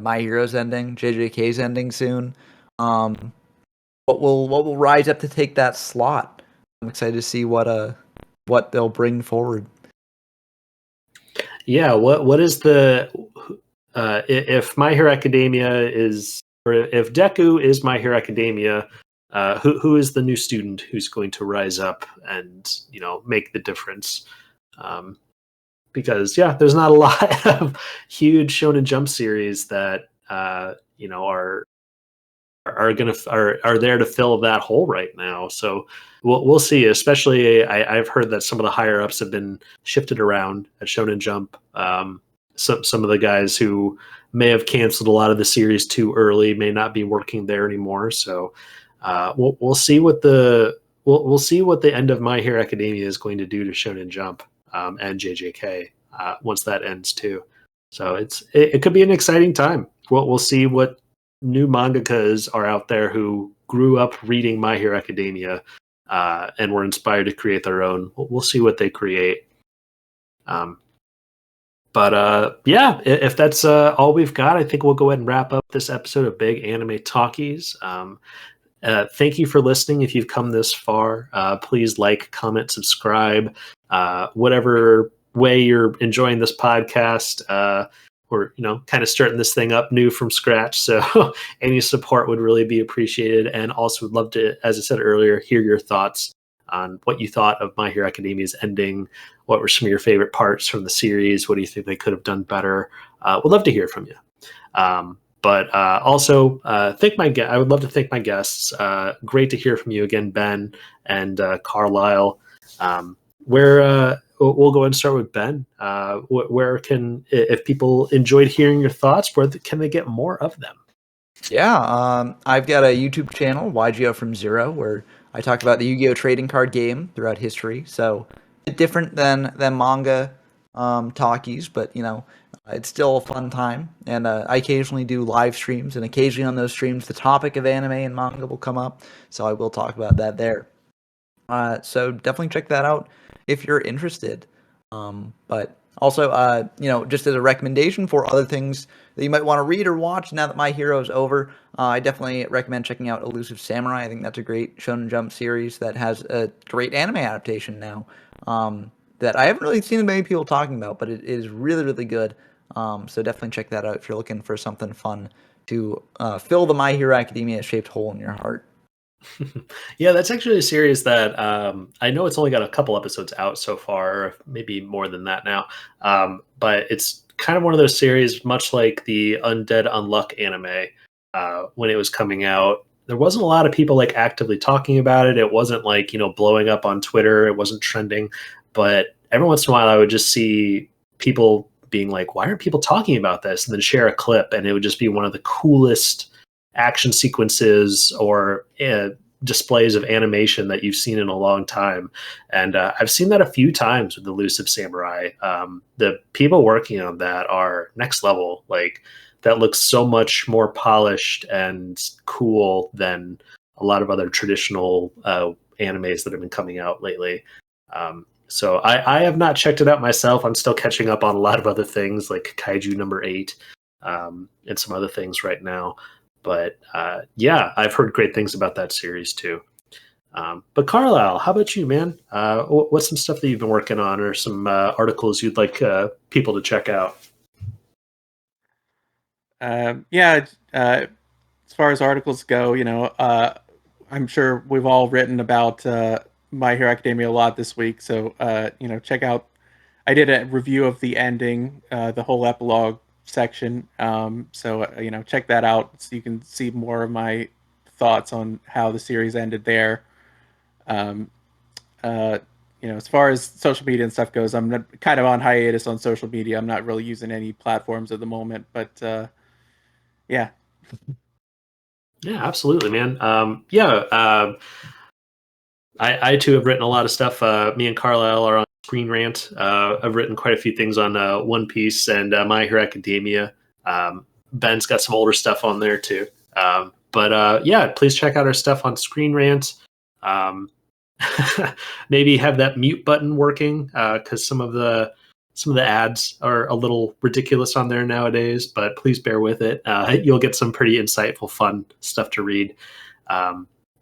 My Hero's ending, JJK's ending soon. What will rise up to take that slot? I'm excited to see what they'll bring forward. Yeah, what is the if My Hero Academia is, or if Deku is My Hero Academia, who is the new student who's going to rise up and make the difference? Because there's not a lot of huge Shonen Jump series that are there to fill that hole right now. So we'll see. Especially, I've heard that some of the higher ups have been shifted around at Shonen Jump. Some of the guys who may have canceled a lot of the series too early may not be working there anymore. So we'll see what we'll see what the end of My Hero Academia is going to do to Shonen Jump and JJK once that ends too. So it could be an exciting time. We'll see what new mangakas are out there who grew up reading My Hero Academia and were inspired to create their own. We'll see what they create. But yeah, if that's all we've got, I think we'll go ahead and wrap up this episode of Big Anime Talkies. Thank you for listening. If you've come this far, please like, comment, subscribe, whatever way you're enjoying this podcast. We're kind of starting this thing up new from scratch, so any support would really be appreciated. And also would love to, as I said earlier, hear your thoughts on what you thought of My Hero Academia's ending. What were some of your favorite parts from the series? What do you think they could have done better? We'd love to hear from you. But also, I would love to thank my guests. Great to hear from you again, Ben and Carlyle. We'll go ahead and start with Ben. If people enjoyed hearing your thoughts, where can they get more of them? Yeah, I've got a YouTube channel, YGO from Zero, where I talk about the Yu-Gi-Oh! Trading card game throughout history. So a bit different than manga talkies, but it's still a fun time. And I occasionally do live streams, and occasionally on those streams, the topic of anime and manga will come up. So I will talk about that there. So definitely check that out if you're interested. But also, just as a recommendation for other things that you might want to read or watch now that My Hero is over, I definitely recommend checking out Elusive Samurai. I think that's a great Shonen Jump series that has a great anime adaptation now that I haven't really seen many people talking about, but it is really, really good. So definitely check that out if you're looking for something fun to fill the My Hero Academia shaped hole in your heart. Yeah, that's actually a series that I know it's only got a couple episodes out so far, maybe more than that now. But it's kind of one of those series, much like the Undead Unluck anime when it was coming out. There wasn't a lot of people actively talking about it. It wasn't blowing up on Twitter. It wasn't trending. But every once in a while, I would just see people being like, "Why aren't people talking about this?" And then share a clip, and it would just be one of the coolest action sequences or displays of animation that you've seen in a long time. And I've seen that a few times with Elusive Samurai. The people working on that are next level. That looks so much more polished and cool than a lot of other traditional animes that have been coming out lately. So I have not checked it out myself. I'm still catching up on a lot of other things like Kaiju number 8 and some other things right now. But yeah, I've heard great things about that series too. But Carlyle, how about you, man? What's some stuff that you've been working on, or some articles you'd like people to check out? As far as articles go, I'm sure we've all written about My Hero Academia a lot this week. So, check out. I did a review of the ending, the whole epilogue section. So check that out so you can see more of my thoughts on how the series ended there. As far as social media and stuff goes, I'm kind of on hiatus on social media. I'm not really using any platforms at the moment, but yeah. Yeah, absolutely, man. I too have written a lot of stuff. Me and Carlyle are on Screen Rant. I've written quite a few things on One Piece and My Hero Academia. Ben's got some older stuff on there too. But please check out our stuff on Screen Rant. Maybe have that mute button working because some of the ads are a little ridiculous on there nowadays. But please bear with it. You'll get some pretty insightful, fun stuff to read.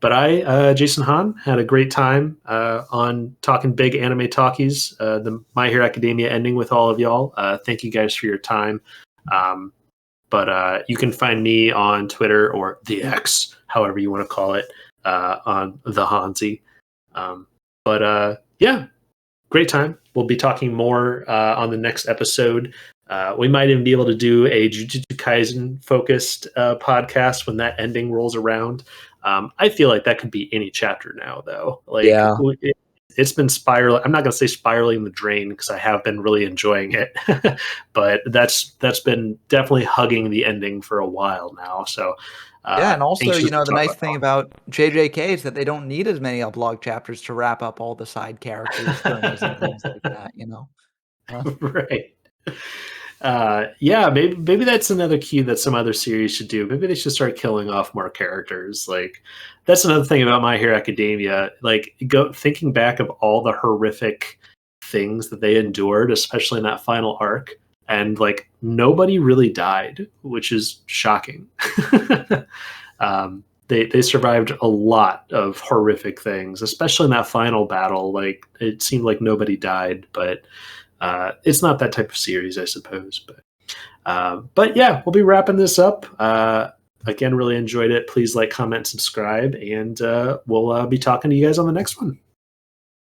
But I, Jason Hon, had a great time on talking Big Anime Talkies, the My Hero Academia ending with all of y'all. Thank you guys for your time. But you can find me on Twitter or the X, however you want to call it, on the Hanzi. Yeah, great time. We'll be talking more on the next episode. We might even be able to do a Jujutsu Kaisen focused podcast when that ending rolls around. I feel like that could be any chapter now, though. It's been spiraling. I'm not going to say spiraling the drain because I have been really enjoying it, but that's been definitely hugging the ending for a while now. So Yeah, and also, anxious you know, to the talk nice thing Hon. about JJK is that they don't need as many epilogue chapters to wrap up all the side characters, journeys, and things like that, you know? Right. Yeah, maybe that's another key that some other series should do. Maybe they should start killing off more characters. Like, that's another thing about My Hero Academia. Like, thinking back of all the horrific things that they endured, especially in that final arc, and like nobody really died, which is shocking. They survived a lot of horrific things, especially in that final battle. Like, it seemed like nobody died, but it's not that type of series, I suppose. But yeah, we'll be wrapping this up. Again, really enjoyed it. Please like, comment, subscribe, and we'll be talking to you guys on the next one.